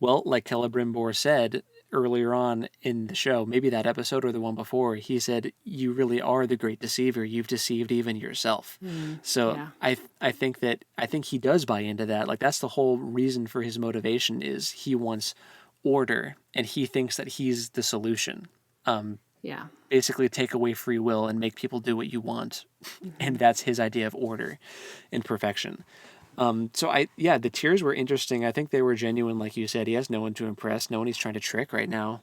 Well, like Celebrimbor said earlier on in the show, maybe that episode or the one before, he said, you really are the great deceiver. You've deceived even yourself. So I think he does buy into that. Like, that's the whole reason for his motivation is he wants order and he thinks that he's the solution. Basically take away free will and make people do what you want. And that's his idea of order and perfection. The tears were interesting. I think they were genuine. Like you said, he has no one to impress, no one he's trying to trick right now.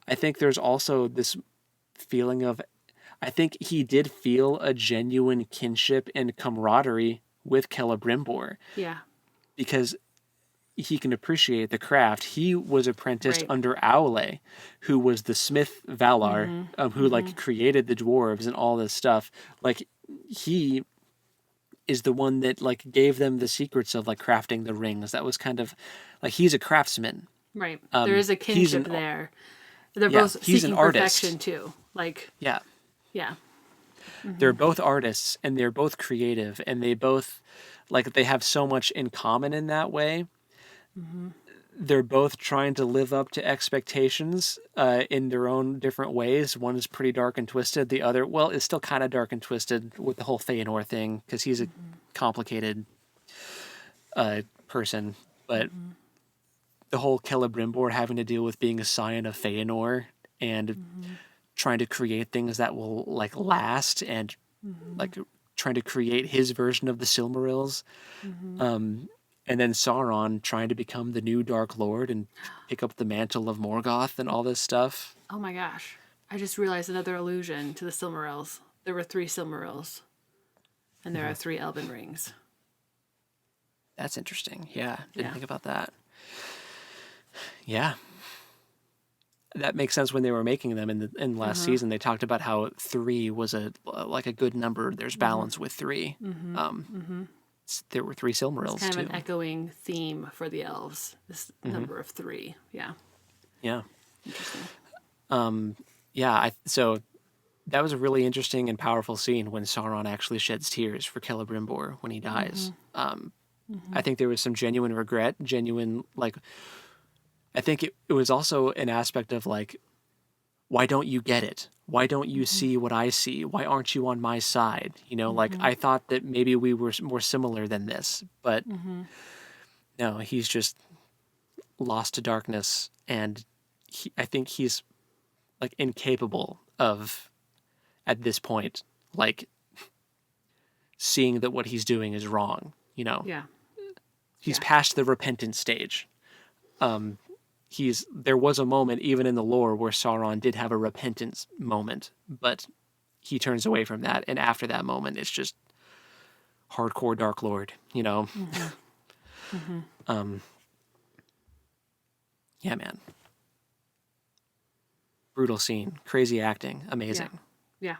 I think there's also this feeling of, I think he did feel a genuine kinship and camaraderie with Celebrimbor. Yeah. Because he can appreciate the craft. He was apprenticed under Aule, who was the smith Valar, who created the dwarves and all this stuff. Like, he is the one that gave them the secrets of crafting the rings. That was kind of he's a craftsman. Right. There is a kinship there. They're both seeking perfection too. Yeah. They're both artists and they're both creative and they both they have so much in common in that way. They're both trying to live up to expectations in their own different ways. One is pretty dark and twisted. The other, is still kind of dark and twisted with the whole Feanor thing because he's a complicated person. But the whole Celebrimbor having to deal with being a scion of Feanor and trying to create things that will last and trying to create his version of the Silmarils. And then Sauron trying to become the new Dark Lord and pick up the mantle of Morgoth and all this stuff. Oh my gosh. I just realized another allusion to the Silmarils. There were 3 Silmarils. And there are 3 Elven rings. That's interesting. Yeah. Didn't think about that. Yeah. That makes sense when they were making them in last season. They talked about how 3 was a good number. There's balance with 3. There were 3 Silmarils, it's kind of an echoing theme for the elves, this number of 3. Yeah. Yeah. Interesting. So that was a really interesting and powerful scene when Sauron actually sheds tears for Celebrimbor when he dies. I think there was some genuine regret, like, I think it was also an aspect of like, why don't you get it? Why don't you see what I see? Why aren't you on my side? You know, like, I thought that maybe we were more similar than this, but no, he's just lost to darkness, and I think he's like incapable of, at this point, like, seeing that what he's doing is wrong, you know? Yeah. He's past the repentant stage. There was a moment, even in the lore, where Sauron did have a repentance moment, but he turns away from that, and after that moment, it's just hardcore Dark Lord, you know? Yeah, man. Brutal scene, crazy acting, amazing. Yeah.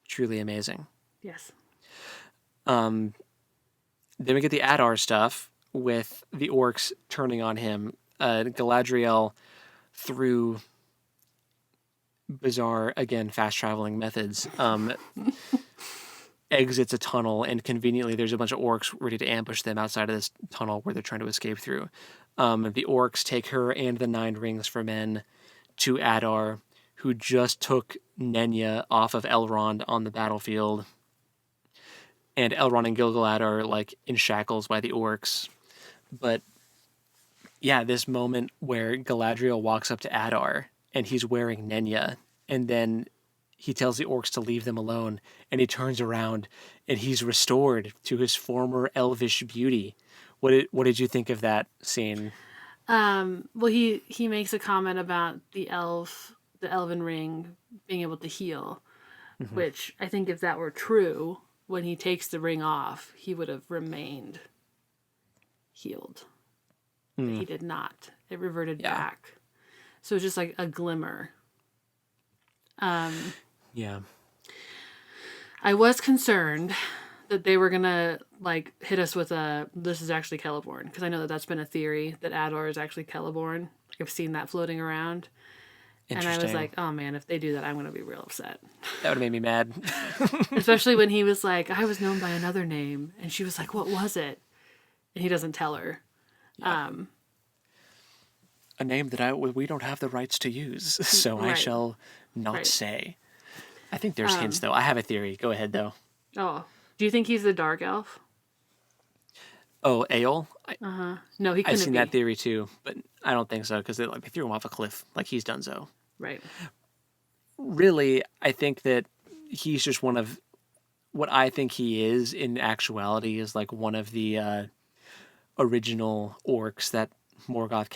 Truly amazing. Yes. Then we get the Adar stuff with the orcs turning on him. Galadriel, through bizarre, again, fast-traveling methods, exits a tunnel, and conveniently there's a bunch of orcs ready to ambush them outside of this tunnel where they're trying to escape through. The orcs take her and the 9 rings for men to Adar, who just took Nenya off of Elrond on the battlefield. And Elrond and Gil-galad are, like, in shackles by the orcs. But, yeah, this moment where Galadriel walks up to Adar, and he's wearing Nenya, and then he tells the orcs to leave them alone, and he turns around, and he's restored to his former elvish beauty. What did you think of that scene? Well, he makes a comment about the elven ring being able to heal, which I think if that were true, when he takes the ring off, he would have remained healed. But he did not. It reverted back. So it's just like a glimmer. Yeah. I was concerned that they were going to like hit us with this is actually Celeborn, because I know that that's been a theory that Adar is actually Celeborn. Like, I've seen that floating around. And I was like, oh man, if they do that, I'm going to be real upset. That would have made me mad. Especially when he was like, I was known by another name. And she was like, what was it? And he doesn't tell her. Yeah. A name that we don't have the rights to use, so I shall not say. I think there's hints, though. I have a theory. Go ahead, though. Oh. Do you think he's the dark elf? Oh, Eol? No, he couldn't be. I've seen that theory, too, but I don't think so, because they threw him off a cliff. Like, he's done so. Right. Really, I think that he's just one of... What I think he is, in actuality, is like one of the original orcs that Morgoth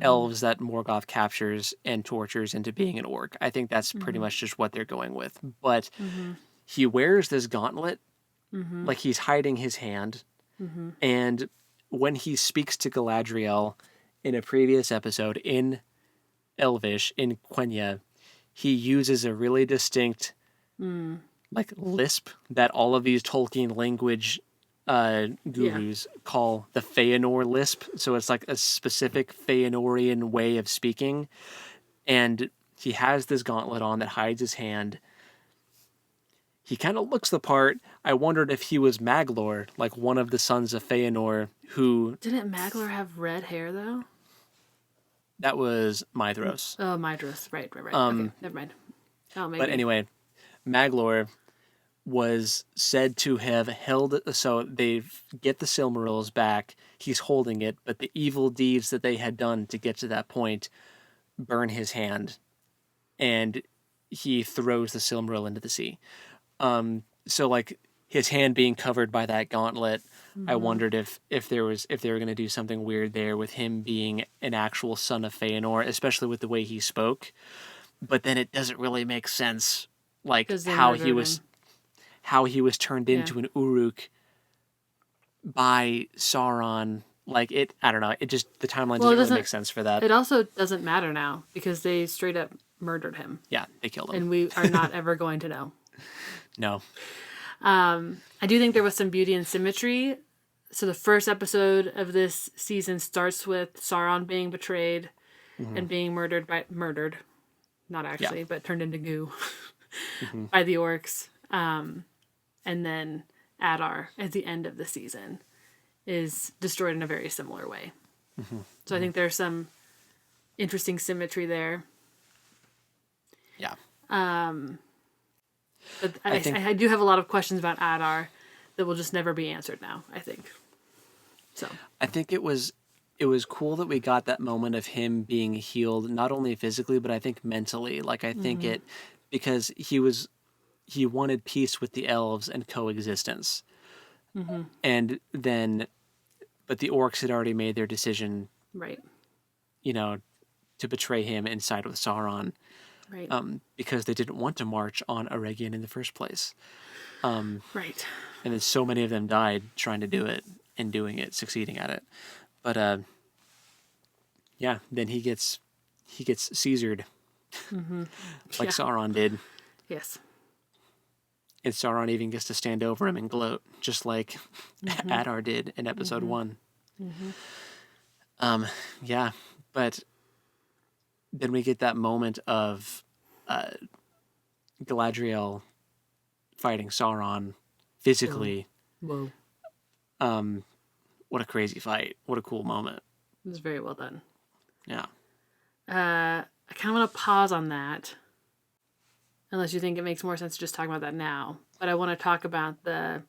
elves that Morgoth captures and tortures into being an orc. I think that's pretty much just what they're going with. But he wears this gauntlet, like he's hiding his hand, and when he speaks to Galadriel in a previous episode in Elvish, in Quenya, he uses a really distinct like lisp that all of these Tolkien language gurus call the Feanor lisp. So it's like a specific Feanorian way of speaking. And he has this gauntlet on that hides his hand. He kind of looks the part. I wondered if he was Maglor, like one of the sons of Feanor, who... Didn't Maglor have red hair, though? That was Maedhros. Oh, Maedhros. Right. Okay, never mind. Oh, maybe. But anyway, Maglor was said to have held... So they get the Silmarils back. He's holding it, but the evil deeds that they had done to get to that point burn his hand. And he throws the Silmaril into the sea. So like his hand being covered by that gauntlet, I wondered if they were going to do something weird there with him being an actual son of Feanor, especially with the way he spoke. But then it doesn't really make sense, like how he was turned into an Uruk by Sauron. Like I don't know. It just, the timeline doesn't really make sense for that. It also doesn't matter now because they straight up murdered him. Yeah, they killed him. And we are not ever going to know. No. I do think there was some beauty and symmetry. So the first episode of this season starts with Sauron being betrayed and being murdered. not actually, but turned into goo by the orcs. And then Adar, at the end of the season, is destroyed in a very similar way. So I think there's some interesting symmetry there. Yeah. But I do have a lot of questions about Adar that will just never be answered now, I think. So I think it was cool that we got that moment of him being healed, not only physically, but I think mentally. Like, I think because he wanted peace with the elves and coexistence. And then, but the orcs had already made their decision, right. To betray him and side with Sauron. Right. Because they didn't want to march on Eregion in the first place. Right. And then so many of them died trying to do it and doing it, succeeding at it. But then he gets Caesared, like Sauron did. Yes. And Sauron even gets to stand over him and gloat, just like Adar did in episode 1. But then we get that moment of Galadriel fighting Sauron physically. Whoa. What a crazy fight. What a cool moment. It was very well done. Yeah. I kind of want to pause on that, unless you think it makes more sense to just talk about that now. But I want to talk about the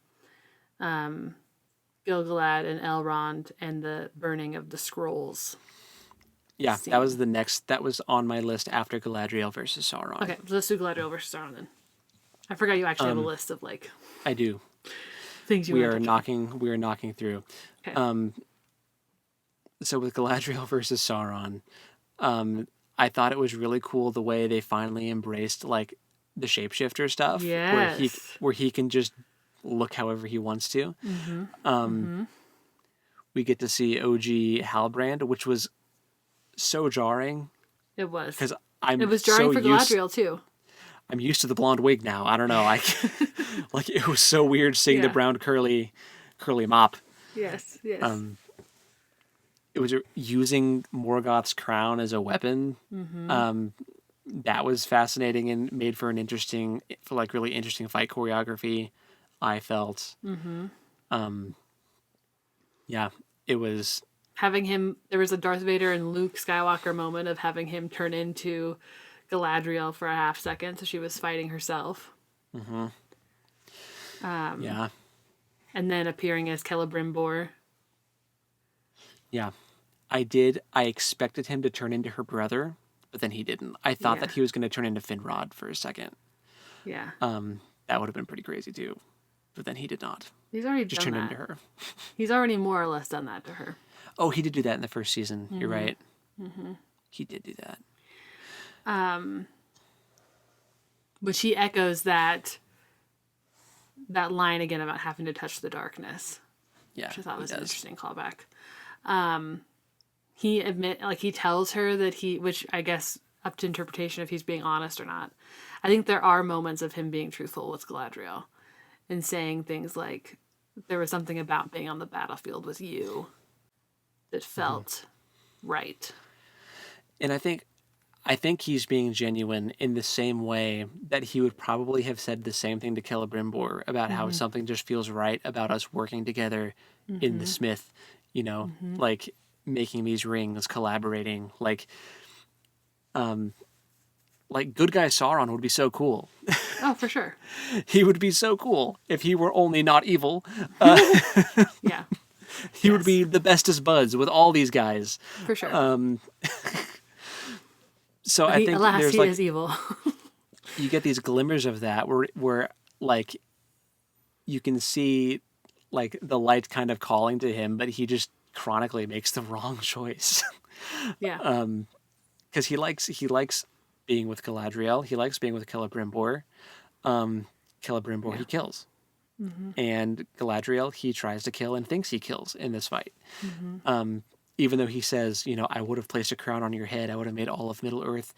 Gil-galad and Elrond and the burning of the scrolls. Yeah, scene. That was on my list after Galadriel versus Sauron. Okay, so let's do Galadriel versus Sauron then. I forgot you actually have a list of I do. Things you we are knocking through. Okay. So with Galadriel versus Sauron, I thought it was really cool the way they finally embraced the shapeshifter stuff. Yes. Where he can just look however he wants to. We get to see OG Halbrand, which was so jarring. It was. Because it was jarring for Galadriel too. I'm used to the blonde wig now. I don't know. It was so weird seeing the brown curly mop. Yes. It was using Morgoth's crown as a weapon. That was fascinating and made for really interesting fight choreography, I felt. It was having him. There was a Darth Vader and Luke Skywalker moment of having him turn into Galadriel for a half second, so she was fighting herself. And then appearing as Celebrimbor. Yeah. I expected him to turn into her brother, but then he didn't. I thought that he was going to turn into Finrod for a second. Yeah. That would have been pretty crazy too, but then he did not. He's already just done turned that. into her. He's already more or less done that to her. Oh, he did do that in the first season. You're right. He did do that. But she echoes that line again about having to touch the darkness. Yeah, which I thought was an interesting callback. He tells her that which I guess up to interpretation if he's being honest or not. I think there are moments of him being truthful with Galadriel and saying things like, there was something about being on the battlefield with you that felt right. And I think he's being genuine in the same way that he would probably have said the same thing to Celebrimbor about how something just feels right about us working together in the Smith, like making these rings, collaborating, like good guy Sauron would be so cool. Oh, for sure. He would be so cool if he were only not evil. Yeah. He would be the bestest buds with all these guys. For sure. So I think alas, there's he is evil. You get these glimmers of that where you can see the light kind of calling to him, but he just chronically makes the wrong choice. Yeah. Because he likes being with Galadriel. He likes being with Celebrimbor. Celebrimbor he kills. And Galadriel he tries to kill and thinks he kills in this fight. Even though he says, I would have placed a crown on your head. I would have made all of Middle-earth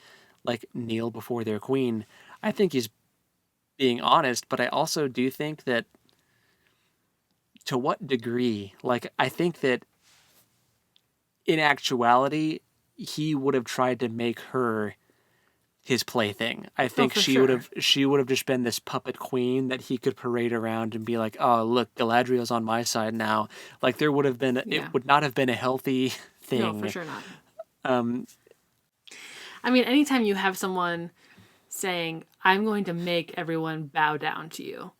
kneel before their queen. I think he's being honest, but I also do think that to what degree, I think that in actuality, he would have tried to make her his plaything. I think she would have just been this puppet queen that he could parade around and be like, "Oh, look, Galadriel's on my side now." Like there would have been, it would not have been a healthy thing. No, for sure not. I mean, anytime you have someone saying, "I'm going to make everyone bow down to you,"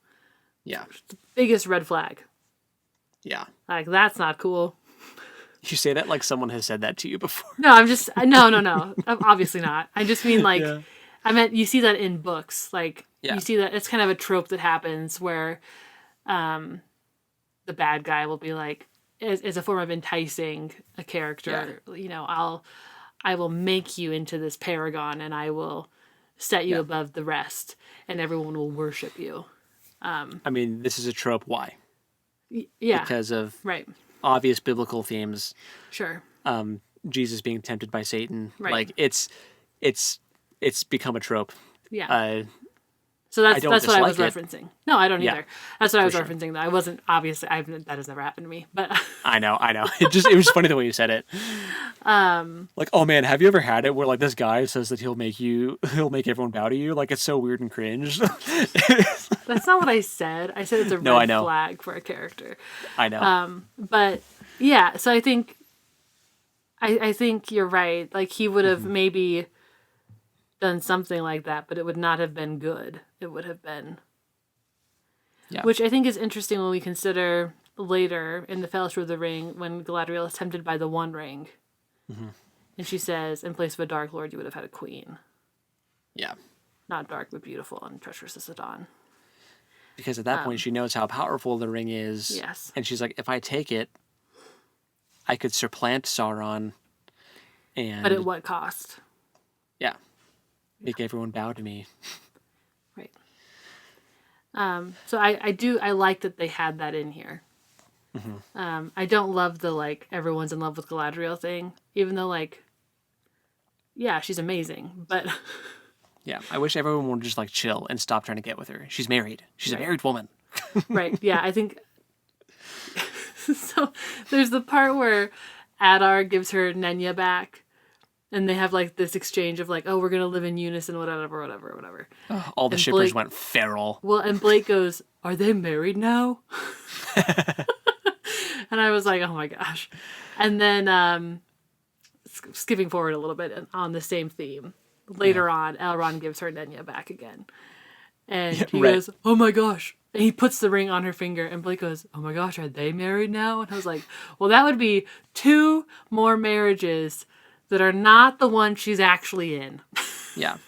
it's the biggest red flag. Yeah, like that's not cool. You say that like someone has said that to you before. No, I'm just no. Obviously not. I just mean like I meant you see that in books. Like you see that it's kind of a trope that happens where the bad guy will be like as a form of enticing a character, you know, I will make you into this paragon and I will set you above the rest and everyone will worship you. I mean, this is a trope. Why? Yeah. Because of obvious biblical themes. Sure. Jesus being tempted by Satan. Right. Like it's become a trope. Yeah. So that's what I was referencing. No, I don't either. That's what I was referencing. Though I wasn't obviously. That has never happened to me. But I know. It was funny the way you said it. Like, oh man, have you ever had it where like this guy says that he'll make everyone bow to you? Like it's so weird and cringe. That's not what I said. I said it's a red flag for a character. I know. But yeah, so I think you're right. Like he would have maybe done something like that, but it would not have been good. It would have been... Yeah. Which I think is interesting when we consider later in the Fellowship of the Ring when Galadriel is tempted by the One Ring. Mm-hmm. And she says, in place of a Dark Lord, you would have had a queen. Yeah. Not dark, but beautiful and treacherous as the dawn. Because at that point, she knows how powerful the ring is. Yes. And she's like, if I take it, I could supplant Sauron. But at what cost? Yeah. Make everyone bow to me. Right. So I like that they had that in here. Mm-hmm. I don't love the like everyone's in love with Galadriel thing, even though like, yeah, she's amazing, but yeah, I wish everyone would just like chill and stop trying to get with her. She's married. She's a married woman. Right. Yeah, I think. So there's the part where Adar gives her Nenya back. And they have like this exchange of like, oh, we're gonna live in unison, whatever. Oh, all the shippers went feral. Well, and Blake goes, "Are they married now?" And I was like, "Oh my gosh!" And then skipping forward a little bit on the same theme, later on, Elrond gives her Nenya back again, and he goes, "Oh my gosh!" And he puts the ring on her finger, and Blake goes, "Oh my gosh, are they married now?" And I was like, "Well, that would be 2 more marriages." That are not the one she's actually in. Yeah.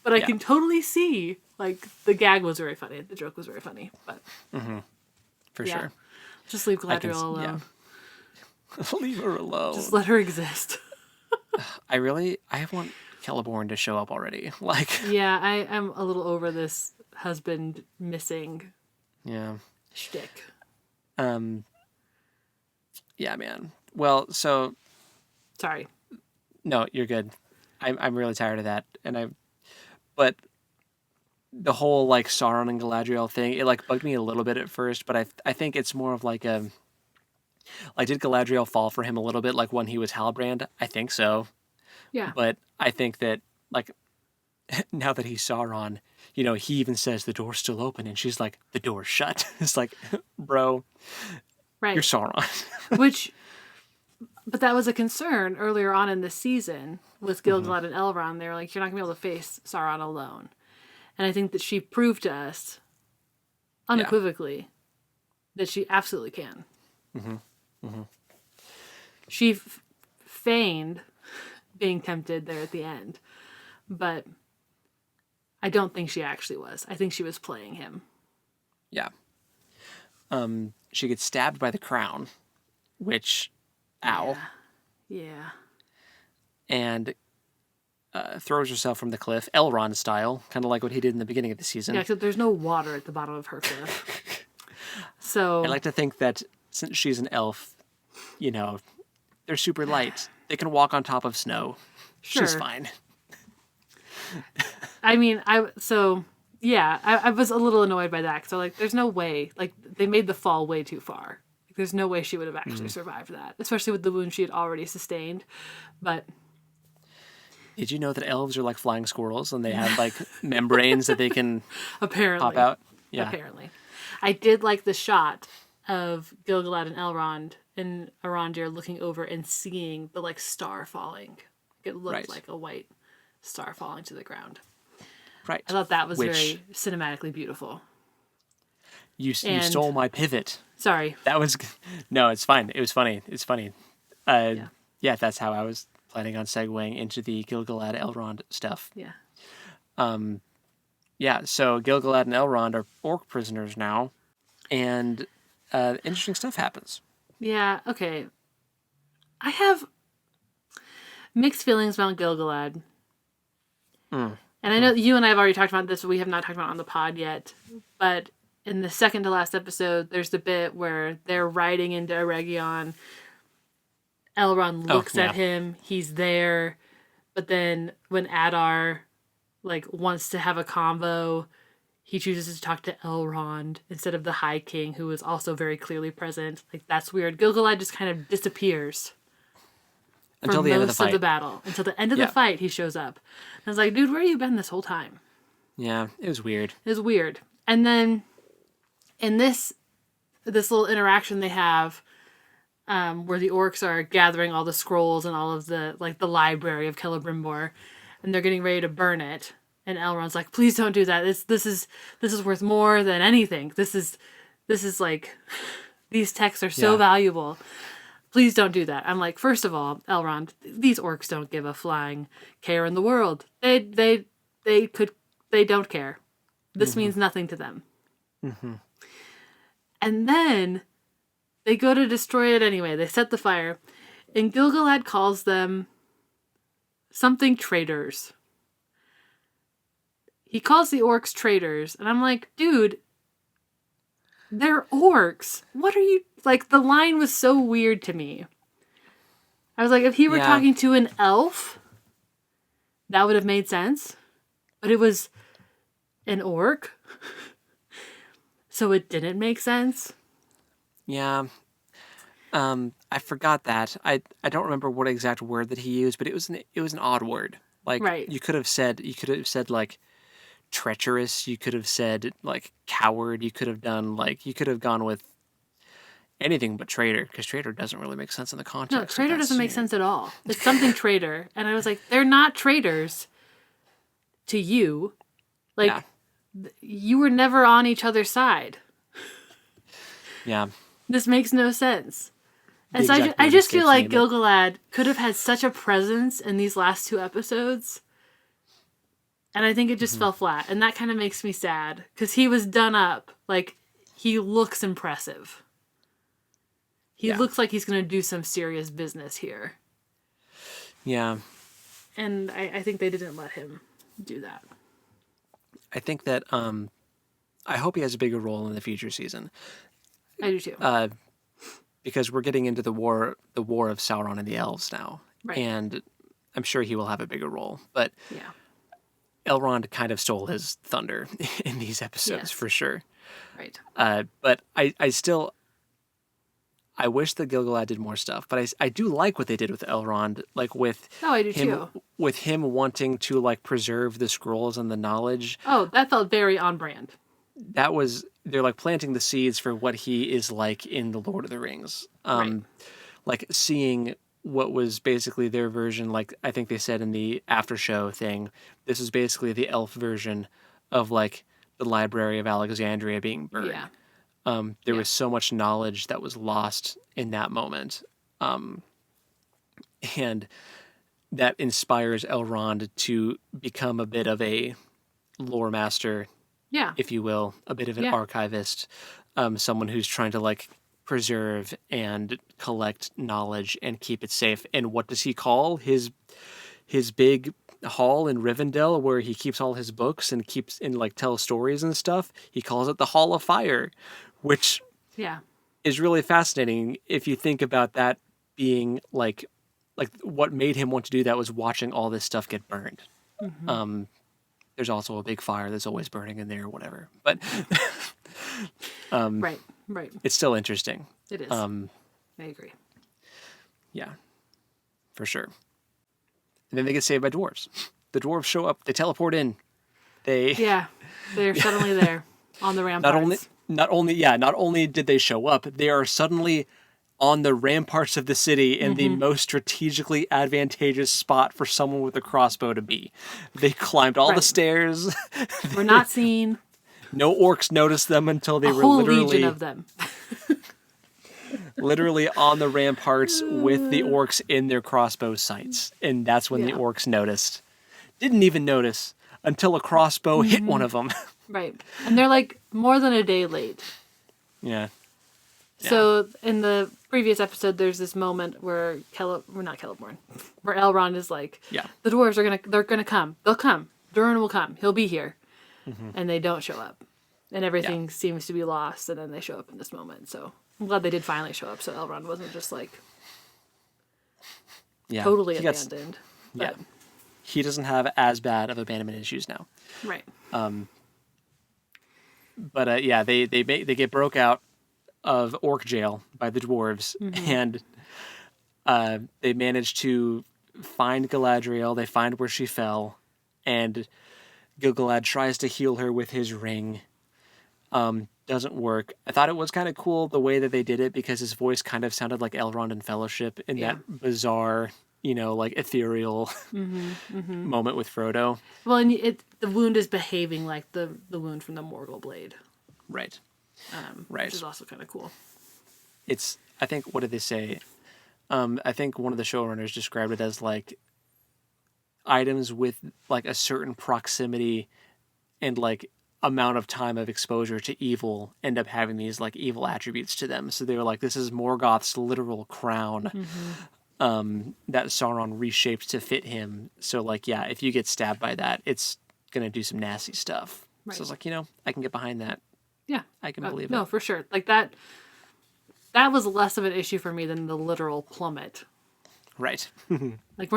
But I can totally see, like, the gag was very funny. The joke was very funny. But For sure. Just leave Galadriel alone. Yeah. Leave her alone. Just let her exist. I want Celeborn to show up already. Like. Yeah, I'm a little over this husband missing shtick. Yeah, man. Well, so... Sorry. No, you're good. I'm really tired of that, but the whole like Sauron and Galadriel thing, it like bugged me a little bit at first, but I think it's more of like did Galadriel fall for him a little bit like when he was Halbrand? I think so. Yeah. But I think that like now that he's Sauron, you know, he even says the door's still open, and she's like, the door's shut. It's like, bro, right? You're Sauron. But that was a concern earlier on in the season with Gil-galad and Elrond. They were like, you're not going to be able to face Sauron alone. And I think that she proved to us, unequivocally, that she absolutely can. Mm-hmm. Mm-hmm. She feigned being tempted there at the end. But I don't think she actually was. I think she was playing him. Yeah. She gets stabbed by the crown, which... Ow. Yeah. And throws herself from the cliff, Elrond style, kind of like what he did in the beginning of the season. Yeah, except there's no water at the bottom of her cliff. So... I like to think that since she's an elf, you know, they're super light. They can walk on top of snow. Sure. She's fine. I mean, I was a little annoyed by that. So, like, there's no way. Like, they made the fall way too far. There's no way she would have actually survived that, especially with the wound she had already sustained. But Did you know that elves are like flying squirrels and they have like membranes that they can Apparently. pop out? Yeah. Apparently. I did like the shot of Gil-galad and Elrond and Arondir looking over and seeing the like star falling. It looked like a white star falling to the ground. Right. I thought that was very cinematically beautiful. You stole my pivot. Sorry. That was... No, it's fine. It was funny. It's funny. Yeah, that's how I was planning on segueing into the Gil-galad Elrond stuff. Yeah. Yeah, so Gil-galad and Elrond are orc prisoners now, and interesting stuff happens. Yeah, okay. I have mixed feelings about Gil-galad. And I know you and I have already talked about this, but we have not talked about it on the pod yet. But in the second to last episode, there's the bit where they're riding into Eregion. Elrond looks at him. He's there. But then when Adar wants to have a convo, he chooses to talk to Elrond instead of the High King, who is also very clearly present. That's weird. Gil-galad just kind of disappears until the end of the fight. Most of the battle. Until the end of the fight, he shows up. And I was like, dude, where have you been this whole time? Yeah, it was weird. It was weird. And then in this little interaction they have, where the orcs are gathering all the scrolls and all of the the library of Celebrimbor, and they're getting ready to burn it. And Elrond's like, please don't do that. This is worth more than anything. This is these texts are so valuable. Please don't do that. I'm like, first of all, Elrond, these orcs don't give a flying care in the world. They don't care. This means nothing to them. Mm-hmm. And then they go to destroy it anyway. They set the fire. And Gil-galad calls them something traitors. He calls the orcs traitors. And I'm like, dude, they're orcs. What are you... the line was so weird to me. I was like, if he were talking to an elf, that would have made sense. But it was an orc. So it didn't make sense. Yeah. I forgot that. I don't remember what exact word that he used, but it was an odd word. You could have said treacherous. You could have said coward. You could have done you could have gone with anything but traitor, because traitor doesn't really make sense in the context. No, traitor doesn't make sense at all. It's something traitor, and I was like, they're not traitors to you. You were never on each other's side. Yeah. This makes no sense. And so I just feel like Gil-galad could have had such a presence in these last two episodes. And I think it just fell flat. And that kind of makes me sad. Because he was done up. He looks impressive. He looks like he's going to do some serious business here. Yeah. And I think they didn't let him do that. I think that I hope he has a bigger role in the future season. I do too. Because we're getting into the war of Sauron and the elves now. Right. And I'm sure he will have a bigger role. But Elrond kind of stole his thunder in these episodes for sure. Right. But I still... I wish that Gil-galad did more stuff, but I do like what they did with Elrond, I do too. With him wanting to preserve the scrolls and the knowledge. Oh, that felt very on brand. That was, they're planting the seeds for what he is like in the Lord of the Rings. Seeing what was basically their version, I think they said in the after show thing, this is basically the elf version of the Library of Alexandria being burned. Yeah. There was so much knowledge that was lost in that moment. And that inspires Elrond to become a bit of a lore master, if you will, a bit of an archivist, someone who's trying to preserve and collect knowledge and keep it safe. And what does he call his big hall in Rivendell where he keeps all his books and tells stories and stuff? He calls it the Hall of Fire, which is really fascinating if you think about that being what made him want to do that was watching all this stuff get burned. Mm-hmm. There's also a big fire that's always burning in there or whatever, but right. It's still interesting. It is. I agree. Yeah, for sure. And then they get saved by dwarves. The dwarves show up. They teleport in. They're suddenly there on the ramparts. Not only did they show up, they are suddenly on the ramparts of the city in the most strategically advantageous spot for someone with a crossbow to be. They climbed all the stairs. We're not seen. No orcs noticed them until they were whole literally legion of them. literally on the ramparts with the orcs in their crossbow sights. And that's when the orcs noticed. Didn't even notice until a crossbow hit one of them. Right. And they're like more than a day late. Yeah. So in the previous episode, there's this moment where where Elrond is like, the dwarves they're gonna come. They'll come. Durin will come. He'll be here. And they don't show up. And everything seems to be lost. And then they show up in this moment. So I'm glad they did finally show up. So Elrond wasn't just like totally abandoned. He doesn't have as bad of abandonment issues now. Right. But they get broke out of orc jail by the dwarves, and they manage to find Galadriel. They find where she fell, and Gil-galad tries to heal her with his ring. Doesn't work. I thought it was kind of cool the way that they did it because his voice kind of sounded like Elrond in Fellowship in that bizarre, like ethereal moment with Frodo. Well, and the wound is behaving like the wound from the Morgul blade. Right. Which is also kind of cool. I think, what did they say? I think one of the showrunners described it as like items with like a certain proximity and like amount of time of exposure to evil end up having these like evil attributes to them. So they were like, this is Morgoth's literal crown that Sauron reshaped to fit him. So like, if you get stabbed by that, it's going to do some nasty stuff. Right. So I was like, I can get behind that. Yeah. I can believe it. No, for sure. Like that was less of an issue for me than the literal plummet. Right. Like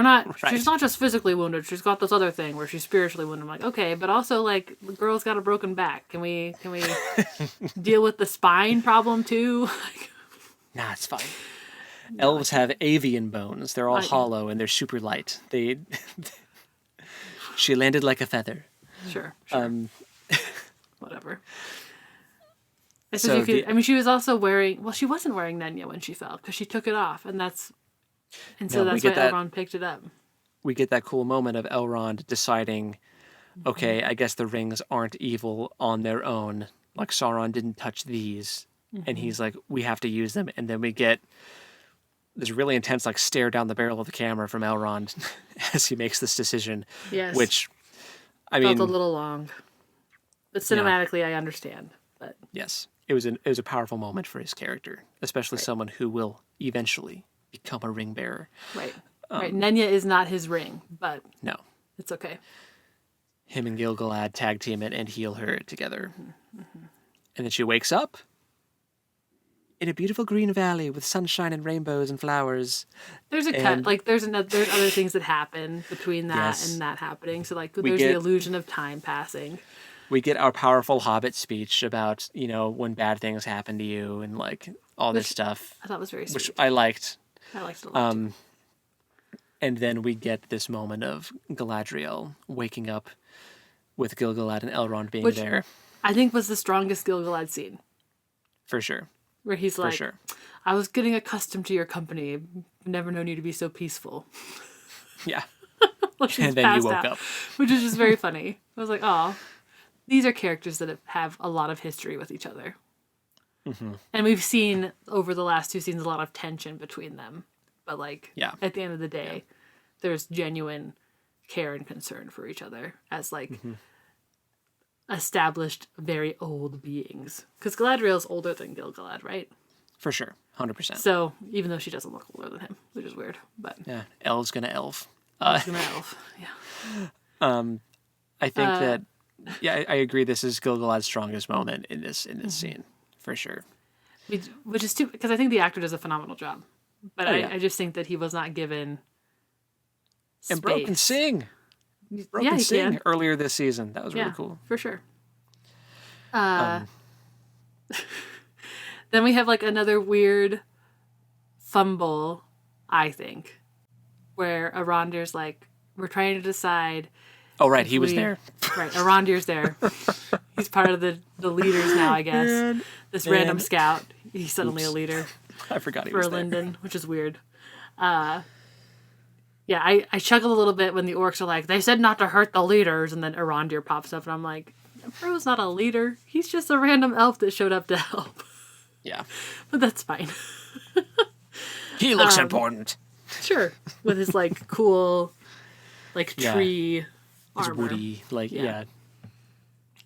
she's not just physically wounded. She's got this other thing where she's spiritually wounded. I'm like, okay, but also like the girl's got a broken back. Can we deal with the spine problem too? Nah, it's fine. Elves have avian bones. They're all hollow and they're super light. She landed like a feather. Sure. Whatever. She was also wearing... Well, she wasn't wearing Nenya when she fell, because she took it off, and that's why Elrond picked it up. We get that cool moment of Elrond deciding, okay, I guess the rings aren't evil on their own. Like, Sauron didn't touch these. And he's like, we have to use them. And then we get this really intense, like, stare down the barrel of the camera from Elrond as he makes this decision. Yes. Which, felt a little long. But cinematically, I understand. But yes. It was a powerful moment for his character, especially someone who will eventually become a ring bearer. Right. Right. Nenya is not his ring, but no, it's okay. Him and Gil-galad tag team it and heal her together. And then she wakes up in a beautiful green valley with sunshine and rainbows and flowers. There's a cut. Like there's other things that happen between that and that happening. So like there's the illusion of time passing. We get our powerful Hobbit speech about, when bad things happen to you and like all this stuff. I thought was very sweet. Which I liked. I liked it a lot too. And then we get this moment of Galadriel waking up with Gil-galad and Elrond being there. I think was the strongest Gil-galad scene. For sure. Where he's like, I was getting accustomed to your company. I've never known you to be so peaceful. Yeah. And then you woke up. Which is just very funny. I was like, oh. These are characters that have a lot of history with each other. And we've seen over the last two seasons a lot of tension between them. But at the end of the day, there's genuine care and concern for each other as established, very old beings. Because Galadriel's older than Gil-galad, right? For sure. 100%. So, even though she doesn't look older than him, which is weird. But yeah, Elf's gonna elf. Elf's gonna elf, yeah. I think that... Yeah, I agree. This is Gil-galad's strongest moment in this scene, for sure. Which is too, because I think the actor does a phenomenal job, but I just think that he was not given space. And Bro can sing. Bro can sing earlier this season. That was really cool, for sure. Then we have another weird fumble, I think, where Arondir's like, we're trying to decide. Oh, right. He was there. Right. Arondir's there. He's part of the leaders now, I guess. This random scout. He's suddenly a leader. I forgot he was there. For Linden, which is weird. I chuckled a little bit when the orcs are like, they said not to hurt the leaders, and then Arondir pops up, and I'm like, Bro's not a leader. He's just a random elf that showed up to help. Yeah. But that's fine. He looks important. Sure. With his, like, cool, like, tree his armor. woody, like, yeah.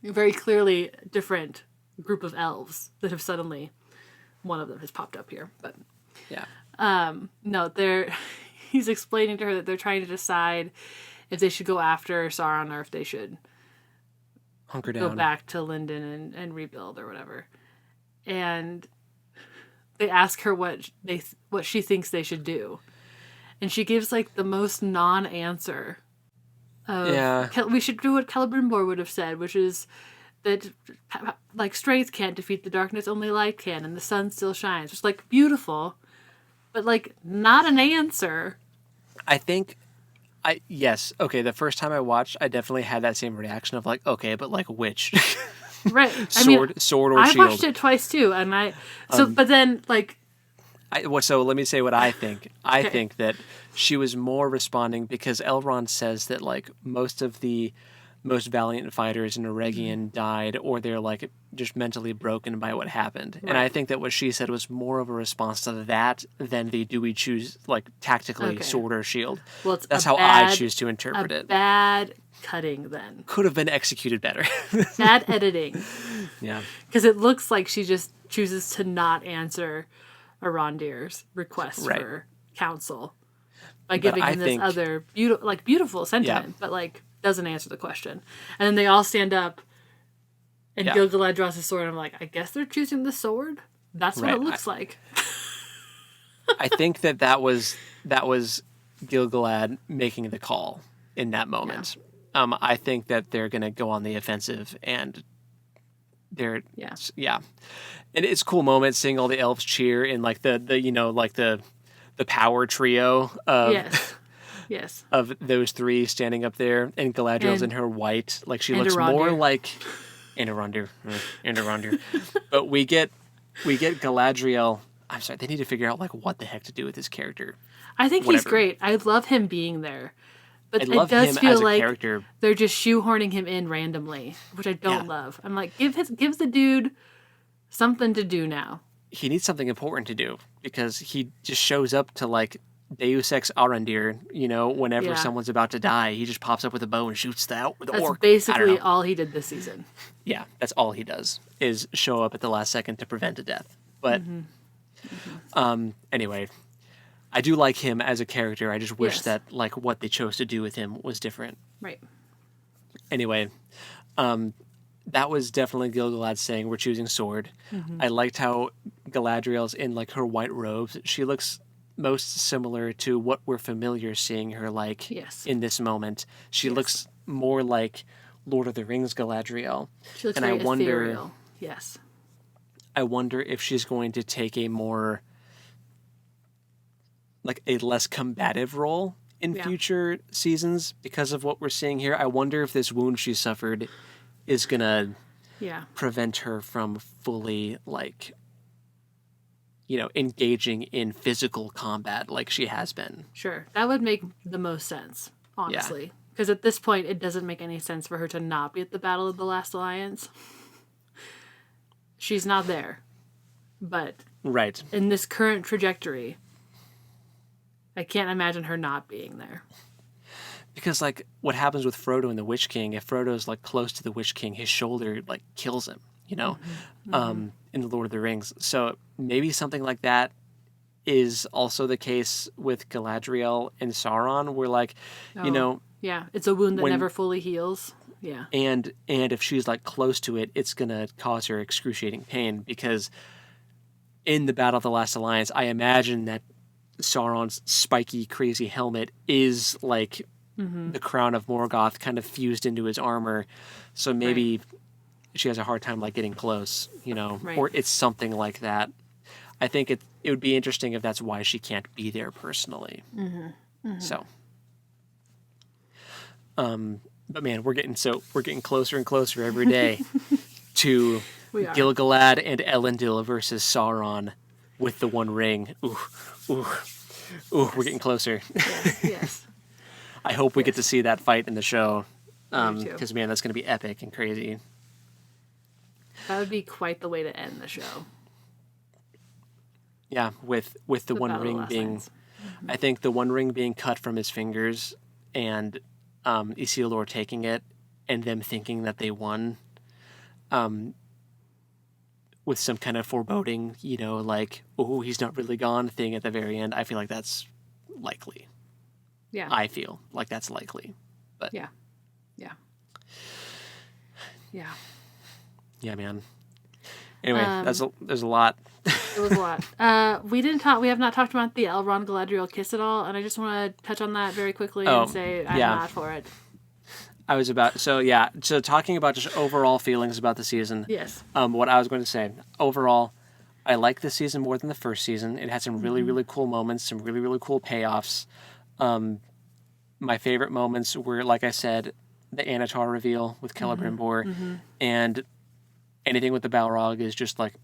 Very clearly different group of elves that have suddenly, one of them has popped up here. But no, he's explaining to her that they're trying to decide if they should go after Sauron or if they should hunker down, go back to Linden and rebuild or whatever. And they ask her what she thinks they should do, and she gives like the most non-answer. We should do what Celebrimbor would have said, which is that like strength can't defeat the darkness, only light can, and the sun still shines. It's like beautiful, but like not an answer. I think, okay. The first time I watched, I definitely had that same reaction of like, okay, but like which, right? sword or shield. I watched it twice too, and but then like. So let me say what I think. I think that she was more responding because Elrond says that like most of the most valiant fighters in Eregion died, or they're like just mentally broken by what happened. Right. And I think that what she said was more of a response to that than the do we choose like tactically sword or shield. Well, that's how I choose to interpret it. Bad cutting then. Could have been executed better. Bad editing. Yeah. Because it looks like she just chooses to not answer Arondir's request for counsel by giving him this other beautiful sentiment, but like doesn't answer the question. And then they all stand up, and Gil-galad draws his sword. And I'm like, I guess they're choosing the sword. That's what it looks like. I think that was Gil-galad making the call in that moment. Yeah. I think that they're going to go on the offensive and. And it's a cool moment seeing all the elves cheer in like the power trio of of those three standing up there, and Galadriel's in her white, like she looks more like Arondir. But we get Galadriel. I'm sorry, they need to figure out like what the heck to do with this character. I think he's great. I love him being there. But it does feel like they're just shoehorning him in randomly, which I don't love. I'm like, give the dude something to do now. He needs something important to do because he just shows up to like Deus Ex Arondir, whenever someone's about to die. He just pops up with a bow and shoots the orc. That's basically all he did this season. Yeah, that's all he does is show up at the last second to prevent a death. But anyway... I do like him as a character. I just wish that like what they chose to do with him was different. Right. Anyway, that was definitely Gil-galad saying we're choosing sword. Mm-hmm. I liked how Galadriel's in like her white robes. She looks most similar to what we're familiar seeing her like in this moment. She looks more like Lord of the Rings Galadriel. She looks very ethereal. Yes. I wonder if she's going to take a more like a less combative role in future seasons because of what we're seeing here. I wonder if this wound she suffered is going to prevent her from fully like, engaging in physical combat like she has been. Sure. That would make the most sense, honestly. Because at this point, it doesn't make any sense for her to not be at the Battle of the Last Alliance. She's not there. But in this current trajectory... I can't imagine her not being there. Because, like, what happens with Frodo and the Witch King, if Frodo's, like, close to the Witch King, his shoulder, like, kills him, in The Lord of the Rings. So maybe something like that is also the case with Galadriel and Sauron, where, like, Yeah, it's a wound that never fully heals. Yeah. And if she's, like, close to it, it's going to cause her excruciating pain, because in the Battle of the Last Alliance, I imagine that Sauron's spiky, crazy helmet is like the crown of Morgoth kind of fused into his armor. So maybe she has a hard time like getting close, or it's something like that. I think it would be interesting if that's why she can't be there personally. Mm-hmm. Mm-hmm. So But man, we're getting closer and closer every day to We are. Gil-galad and Elendil versus Sauron with the One Ring. Ooh, we're getting closer. Yes. I hope we get to see that fight in the show, Me too. because man, that's going to be epic and crazy. That would be quite the way to end the show. Yeah, with the One Battle of the Ring Last being, Lands. I think the One Ring being cut from his fingers, and Isildur taking it, and them thinking that they won, with some kind of foreboding, like, oh, he's not really gone thing at the very end. I feel like that's likely. Yeah. I feel like that's likely. But Yeah. yeah, man. Anyway, there's a lot. It was a lot. We have not talked about the Elrond Galadriel kiss at all, and I just want to touch on that very quickly and say I'm not for it. So talking about just overall feelings about the season. Yes. What I was going to say, overall, I like this season more than the first season. It had some really, really cool moments, some really, really cool payoffs. My favorite moments were, like I said, the Anatar reveal with Celebrimbor, and anything with the Balrog is just like,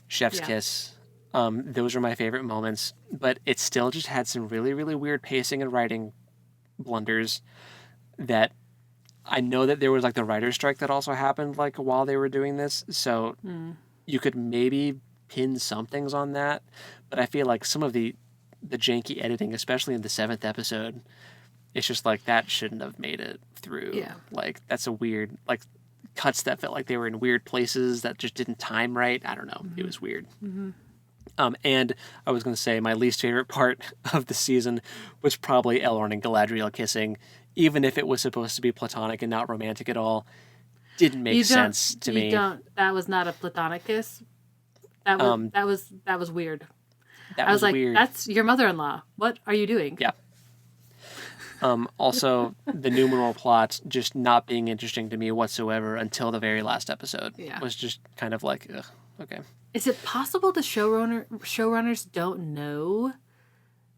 chef's kiss. Those are my favorite moments, but it still just had some really, really weird pacing and writing blunders that I know that there was like the writer's strike that also happened like while they were doing this. So you could maybe pin some things on that, but I feel like some of the janky editing, especially in the 7th episode, it's just like that shouldn't have made it through. Yeah. Like that's a weird, like cuts that felt like they were in weird places that just didn't time right. I don't know. It was weird. And I was going to say my least favorite part of the season was probably Elrond and Galadriel kissing, even if it was supposed to be platonic and not romantic at all. Didn't make sense to me. That was not a platonic kiss. That was weird. That I was like, weird. That's your mother-in-law. What are you doing? Yeah. Also, the Numenor plot just not being interesting to me whatsoever until the very last episode. Yeah. Was just kind of like, ugh, okay. Is it possible the showrunners don't know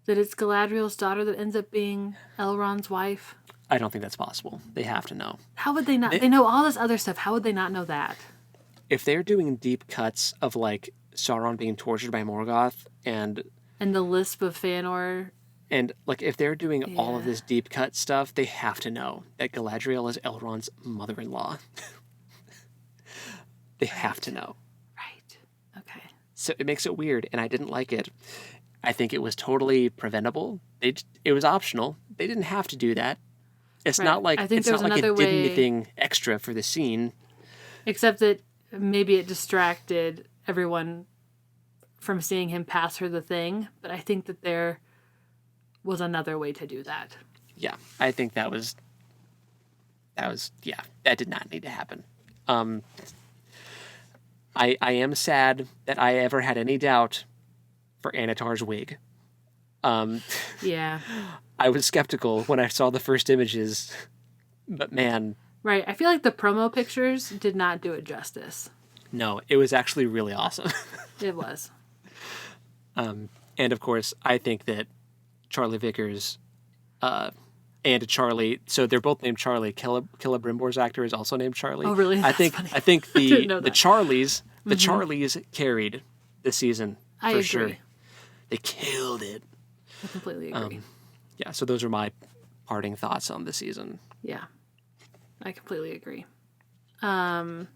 that it's Galadriel's daughter that ends up being Elrond's wife? I don't think that's possible. They have to know. How would they not? They know all this other stuff. How would they not know that? If they're doing deep cuts of like Sauron being tortured by Morgoth and the lisp of Fëanor. And like if they're doing all of this deep cut stuff, they have to know that Galadriel is Elrond's mother-in-law. They have to know. Right. Okay. So it makes it weird, and I didn't like it. I think it was totally preventable. It was optional. They didn't have to do that. It's not like it did anything extra for the scene. Except that maybe it distracted everyone from seeing him pass her the thing. But I think that there was another way to do that. Yeah, I think that did not need to happen. I am sad that I ever had any doubt for Anatar's wig. Yeah. I was skeptical when I saw the first images, but man. Right. I feel like the promo pictures did not do it justice. No, it was actually really awesome. It was. And of course, I think that Charlie Vickers and Charlie, so they're both named Charlie. Celebrimbor's actor is also named Charlie. Oh, really? I think the Charlies, Charlies carried the season for agree. sure. They killed it. I completely agree. Yeah, so those are my parting thoughts on the season. Yeah, I completely agree. I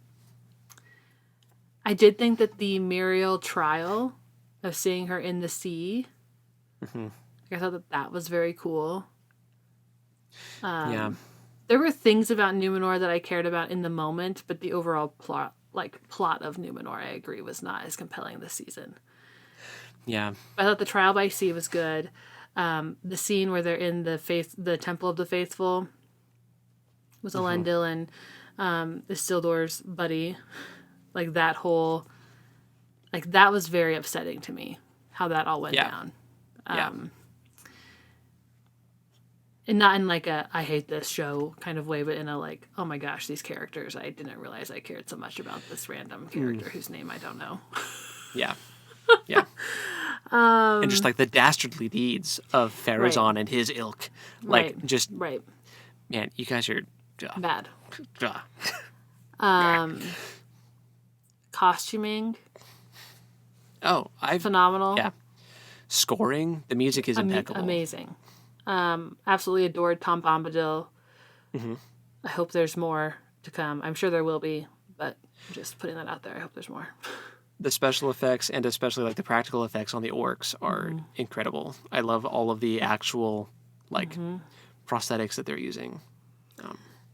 did think that the Muriel trial of seeing her in the sea, I thought that was very cool. Yeah. There were things about Numenor that I cared about in the moment, but the overall plot of Numenor, I agree, was not as compelling this season. Yeah. I thought the trial by sea was good. The scene where they're in the Temple of the Faithful with Elendil and Isildur's buddy, like that whole, like that was very upsetting to me how that all went down. And not in like a I hate this show kind of way, but in a like, oh my gosh, these characters, I didn't realize I cared so much about this random character whose name I don't know. Yeah. Yeah. And just like the dastardly deeds of Pharazôn and his ilk. Like just Man, you guys are bad. uh, Costuming. I've phenomenal. Yeah. Scoring, the music is impeccable. Amazing. Absolutely adored Tom Bombadil. Mm-hmm. I hope there's more to come. I'm sure there will be, but just putting that out there. I hope there's more. The special effects and especially like the practical effects on the orcs are incredible. I love all of the actual like prosthetics that they're using.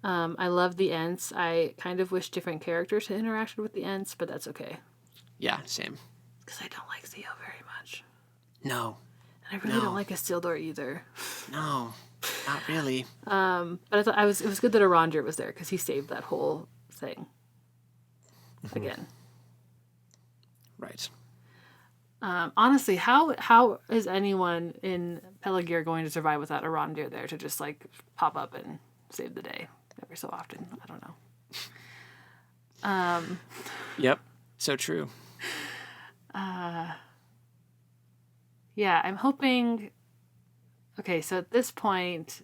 I love the Ents. I kind of wish different characters had interacted with the Ents, but that's okay. Yeah, same. Because I don't like Theo very much. No. And I really don't like Isildur either. No, not really. But I thought it was good that Arondir was there because he saved that whole thing. Again. Right. Honestly, how is anyone in Pelargir going to survive without Arondir there to just like pop up and save the day every so often? I don't know. Yep. So true. Yeah, I'm hoping. Okay, so at this point,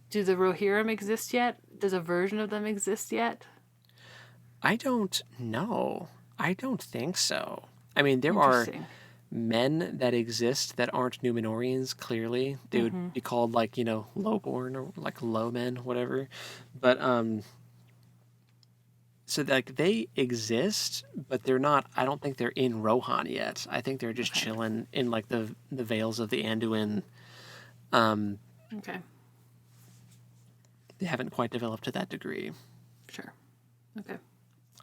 do the Rohirrim exist yet? Does a version of them exist yet? I don't know. I don't think so. I mean, there are men that exist that aren't Numenorians, clearly. They would be called, like, you know, lowborn or, like, low men, whatever. But, so, like, they exist, but they're not, I don't think they're in Rohan yet. I think they're just chilling in, like, the vales of the Anduin. Okay. They haven't quite developed to that degree. Sure. Okay.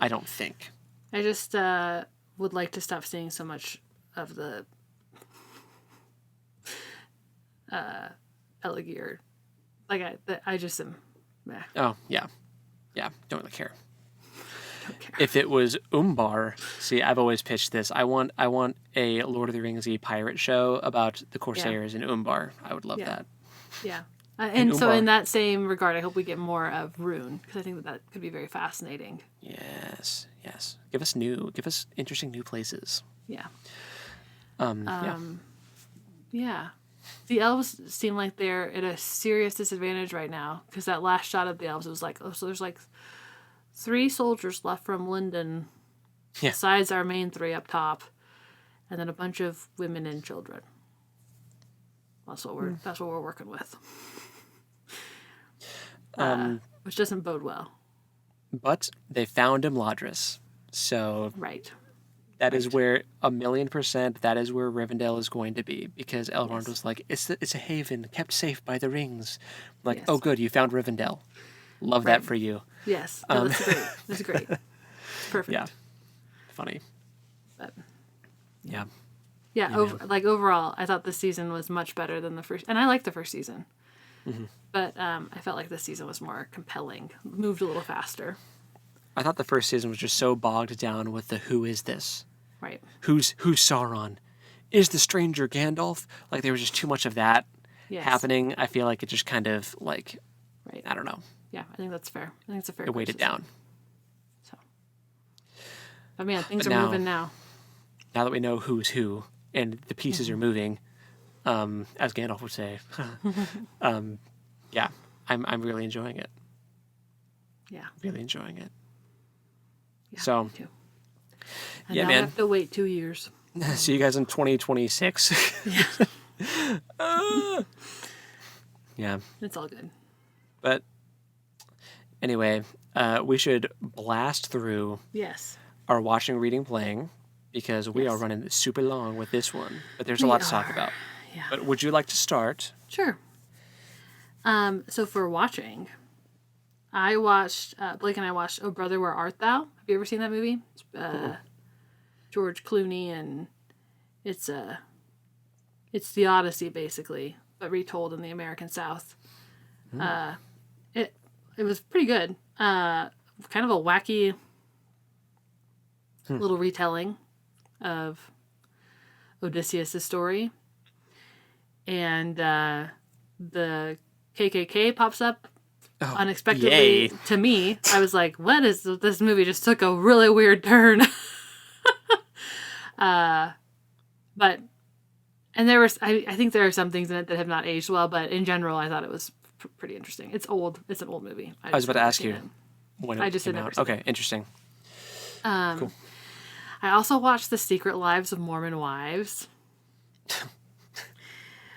I don't think. I just would like to stop seeing so much of the Pelargir. Like, I just am meh. Oh, yeah. Yeah, don't really care. Don't care. If it was Umbar, see, I've always pitched this. I want a Lord of the Rings-y pirate show about the Corsairs in Umbar. I would love that. Yeah. And so in that same regard, I hope we get more of Rune, because I think that could be very fascinating. Yes. Give us interesting new places. Yeah. Yeah. Yeah. The elves seem like they're at a serious disadvantage right now, because that last shot of the elves was like, oh, so there's like 3 soldiers left from Linden, besides our main 3 up top, and then a bunch of women and children. That's what we're working with. Which doesn't bode well. But they found Imladris, so right. That is where 1,000,000%. That is where Rivendell is going to be, because Elrond was like, "It's a haven kept safe by the rings." Like, oh, good, you found Rivendell. Love that for you. Yes, no, that's great. That's great. It's perfect. Yeah, funny. But yeah. Overall, I thought this season was much better than the first, and I liked the first season. Mm-hmm. But I felt like this season was more compelling, moved a little faster. I thought the first season was just so bogged down with the who is this? Right. Who's Sauron? Is the stranger Gandalf? Like, there was just too much of that happening. I feel like it just kind of, like, I don't know. Yeah, I think that's fair. I think it's a fair It weighed it down. So. But man, things are moving now. Now that we know who's who, and the pieces are moving, as Gandalf would say, yeah, I'm really enjoying it. Yeah. Really enjoying it. Yeah, so, me too. And yeah, now man. we have to wait 2 years. See you guys in 2026. Yeah. Yeah. It's all good. But anyway, we should blast through our watching, reading, playing, because we are running super long with this one. But there's a lot to talk about. Yeah. But would you like to start? Sure. So for watching, I watched, Blake and I watched Oh Brother, Where Art Thou? Have you ever seen that movie? George Clooney, and it's the Odyssey, basically, but retold in the American South. It was pretty good. Kind of a wacky little retelling of Odysseus' story. And the KKK pops up unexpectedly to me. I was like, what is this movie? Just took a really weird turn. But, and there was, I think there are some things in it that have not aged well, but in general, I thought it was pretty interesting. It's old. It's an old movie. I was about to ask you when it came out. Okay, interesting. Cool. I also watched The Secret Lives of Mormon Wives.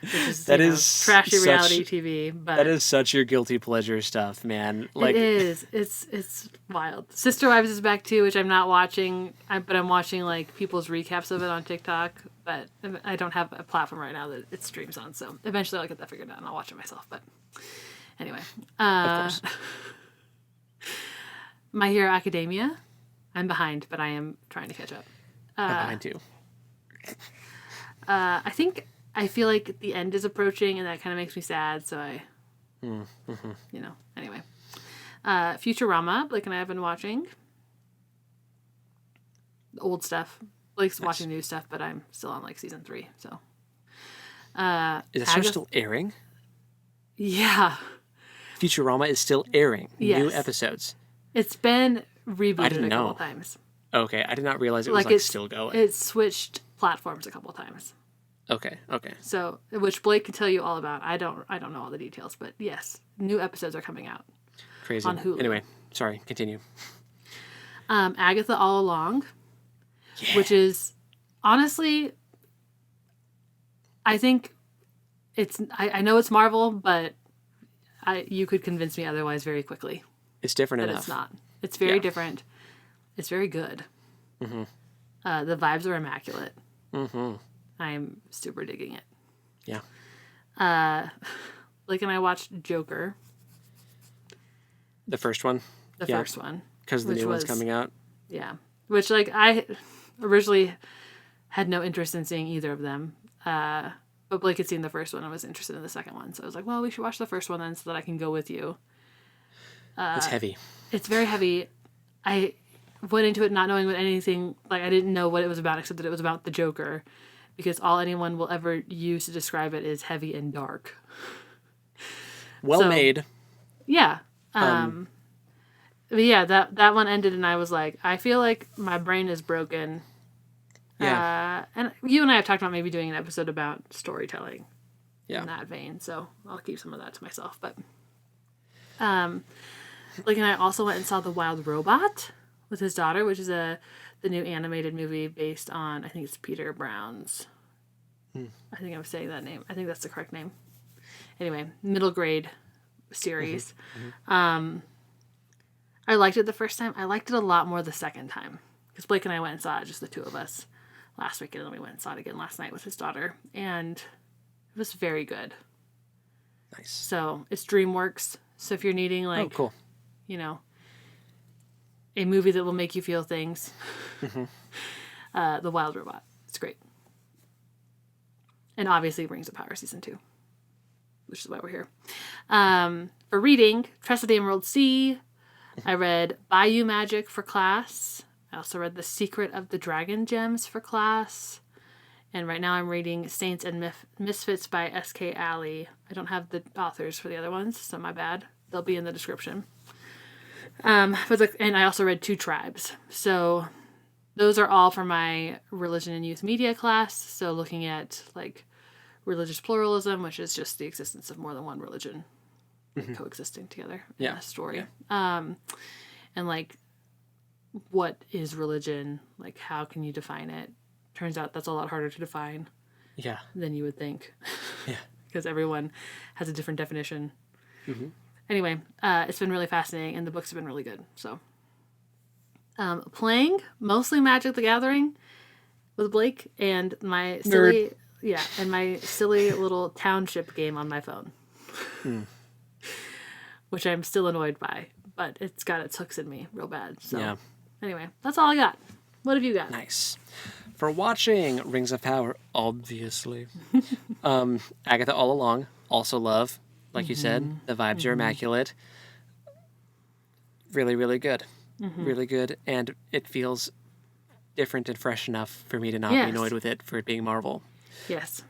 Which is, that is trashy reality TV, but that is such your guilty pleasure stuff, man. Like, it is. It's wild. Sister Wives is back too, which I'm not watching, but I'm watching like people's recaps of it on TikTok. But I don't have a platform right now that it streams on, so eventually I'll get that figured out and I'll watch it myself. But anyway, of course. My Hero Academia. I'm behind, but I am trying to catch up. I'm behind too. I feel like the end is approaching, and that kind of makes me sad. So anyway. Futurama, Blake and I have been watching. The old stuff. Blake's watching new stuff, but I'm still on like season 3. So. Is the show still airing? Yeah. Futurama is still airing. Yes. New episodes. It's been rebooted a couple times. Okay, I did not realize it was still going. It switched platforms a couple times. Okay. So, which Blake can tell you all about. I don't know all the details, but yes, new episodes are coming out. Crazy. On Hulu. Anyway, sorry, continue. Agatha All Along, which is honestly, I think I know it's Marvel, but you could convince me otherwise very quickly. It's different enough. It's not. It's very different. It's very good. Mm-hmm. The vibes are immaculate. Mm-hmm. I'm super digging it. Yeah. Blake and I watched Joker. The first one? The first one. Because the new one's coming out? Yeah. Which, like, I originally had no interest in seeing either of them. But Blake had seen the first one and was interested in the second one. So I was like, well, we should watch the first one then so that I can go with you. It's heavy. It's very heavy. I went into it not knowing what anything, like, I didn't know what it was about except that it was about the Joker. Because all anyone will ever use to describe it is heavy and dark. Well made. Yeah. But yeah, that one ended and I was like, I feel like my brain is broken. Yeah. And you and I have talked about maybe doing an episode about storytelling in that vein. So I'll keep some of that to myself. But Blake and I also went and saw The Wild Robot with his daughter, which is the new animated movie based on, I think it's Peter Brown's. I think I'm saying that name. I think that's the correct name. Anyway, middle grade series. Mm-hmm. I liked it the first time. I liked it a lot more the second time. Because Blake and I went and saw it, just the two of us, last weekend. And then we went and saw it again last night with his daughter. And it was very good. Nice. So it's DreamWorks. So if you're needing, like, oh, cool. A movie that will make you feel things, The Wild Robot. It's great. And obviously Rings of Power Season 2, which is why we're here. For reading, Tress of Emerald Sea. I read Bayou Magic for class. I also read The Secret of the Dragon Gems for class. And right now I'm reading Saints and Misfits by S.K. Alley. I don't have the authors for the other ones, so my bad. They'll be in the description. And I also read 2 Tribes. So those are all for my religion and youth media class. So looking at like religious pluralism, which is just the existence of more than one religion coexisting together in a story. Yeah. And like, what is religion? Like, how can you define it? Turns out that's a lot harder to define than you would think. Yeah. Because everyone has a different definition. Mm-hmm. Anyway, it's been really fascinating, and the books have been really good. So, playing mostly Magic the Gathering with Blake and my silly, my silly little township game on my phone, which I'm still annoyed by, but it's got its hooks in me real bad. So, anyway, that's all I got. What have you got? Nice. For watching Rings of Power, obviously, Agatha All Along, also love. Like you said, the vibes are immaculate. Really, really good. Really good. And it feels different and fresh enough for me to not be annoyed with it for it being Marvel. Yes.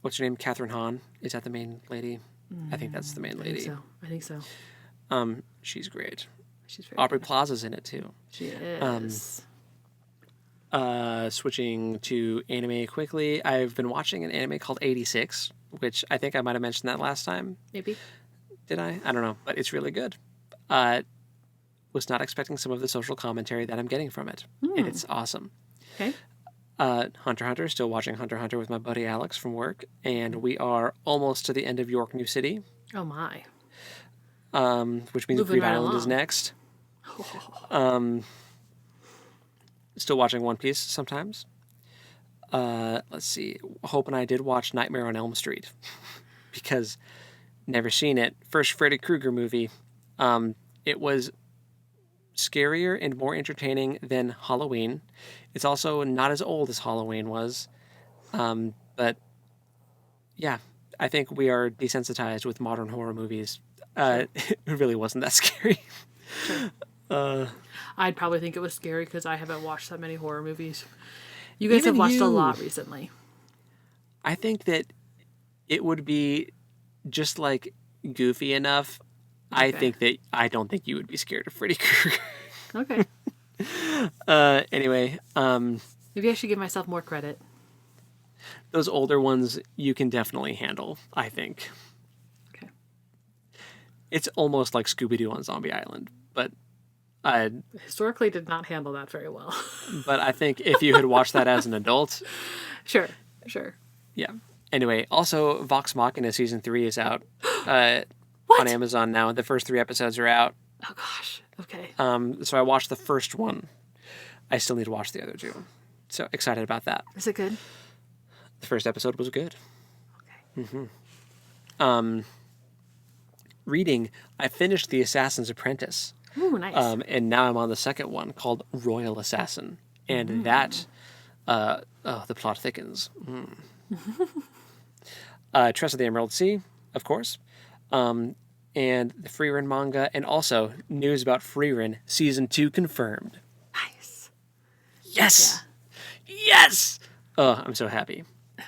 What's her name? Catherine Hahn? Is that the main lady? I think that's the main lady. I think so. She's great. She's very Aubrey good. Plaza's in it too. She is. Switching to anime quickly, I've been watching an anime called 86. which I think I might have mentioned that last time. Maybe. Did I? I don't know, but it's really good. Was not expecting some of the social commentary that I'm getting from it, and it's awesome. Okay. Hunter x Hunter, still watching Hunter x Hunter with my buddy Alex from work, and we are almost to the end of York New City. Oh my. Which means Moving Greed right Island along. is next. Still watching One Piece sometimes. Let's see. Hope and I did watch Nightmare on Elm Street because never seen it. First Freddy Krueger movie. It was scarier and more entertaining than Halloween. It's also not as old as Halloween was. But yeah, I think we are desensitized with modern horror movies. It really wasn't that scary. Sure. I'd probably think it was scary because I haven't watched that many horror movies. You guys Even have watched a you. lot recently. I think that it would be just like goofy enough. Okay. I don't think you would be scared of Freddy Krueger. Okay. Anyway, Maybe I should give myself more credit. those older ones you can definitely handle, I think. Okay. It's almost like Scooby-Doo on Zombie Island, but Historically did not handle that very well. but I think if you had watched that as an adult, Sure. yeah. Anyway, also Vox Machina season 3 is out What? on Amazon now. The first 3 episodes are out. Oh gosh. Okay. So I watched the first one. I still need to watch the other 2. So excited about that. Is it good? The first episode was good. Okay. Reading, I finished The Assassin's Apprentice. Ooh, nice. And now I'm on the second one called Royal Assassin. And that, the plot thickens. Tress of the Emerald Sea, of course. And the Freerin manga. And also news about Freerin Season 2 confirmed. Nice. Yes! Yeah. Yes! Oh, I'm so happy.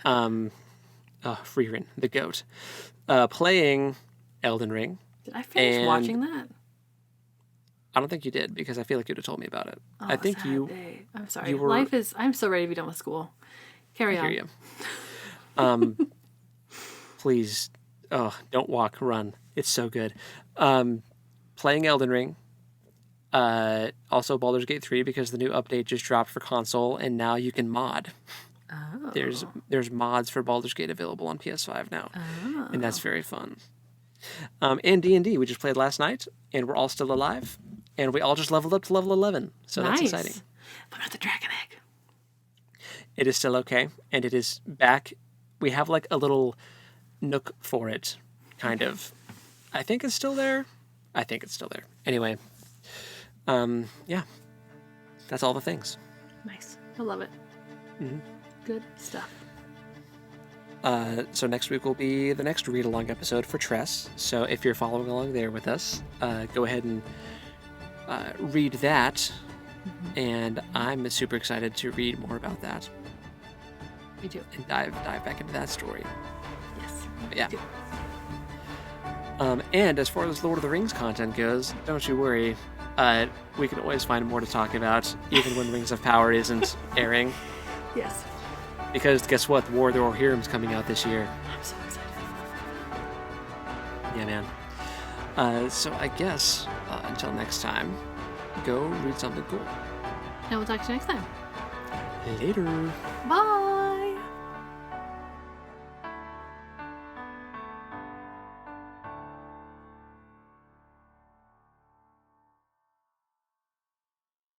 Freerin, the goat. Playing Elden Ring. Did I finish watching that? I don't think you did because I feel like you'd have told me about it. Oh, I think sad you. day. I'm sorry. you were- Life is. I'm so ready to be done with school. Carry on. I hear you. Please, don't walk, run. It's so good. Playing Elden Ring. Also Baldur's Gate 3 because the new update just dropped for console and now you can mod. Oh. There's mods for Baldur's Gate available on PS5 now, Oh. and that's very fun. And D&D we just played last night, and we're all still alive, and we all just leveled up to level 11, so Nice. that's exciting. What about the dragon egg? It is still okay, and it is back. We have like a little nook for it, kind of. I think it's still there. Anyway, yeah, that's all the things. Nice. I love it. Mm-hmm. Good stuff. So next week will be the next read-along episode for Tress. So if you're following along there with us, go ahead and read that. And I'm super excited to read more about that. Me too. And dive back into that story. Yes. But yeah. Me too. And as far as Lord of the Rings content goes, don't you worry. We can always find more to talk about, even when Rings of Power isn't airing. Yes. Because guess what? War of the Rohirrim's coming out this year. I'm so excited. Yeah, man. So I guess until next time, go read something cool. And we'll talk to you next time. Later. Bye.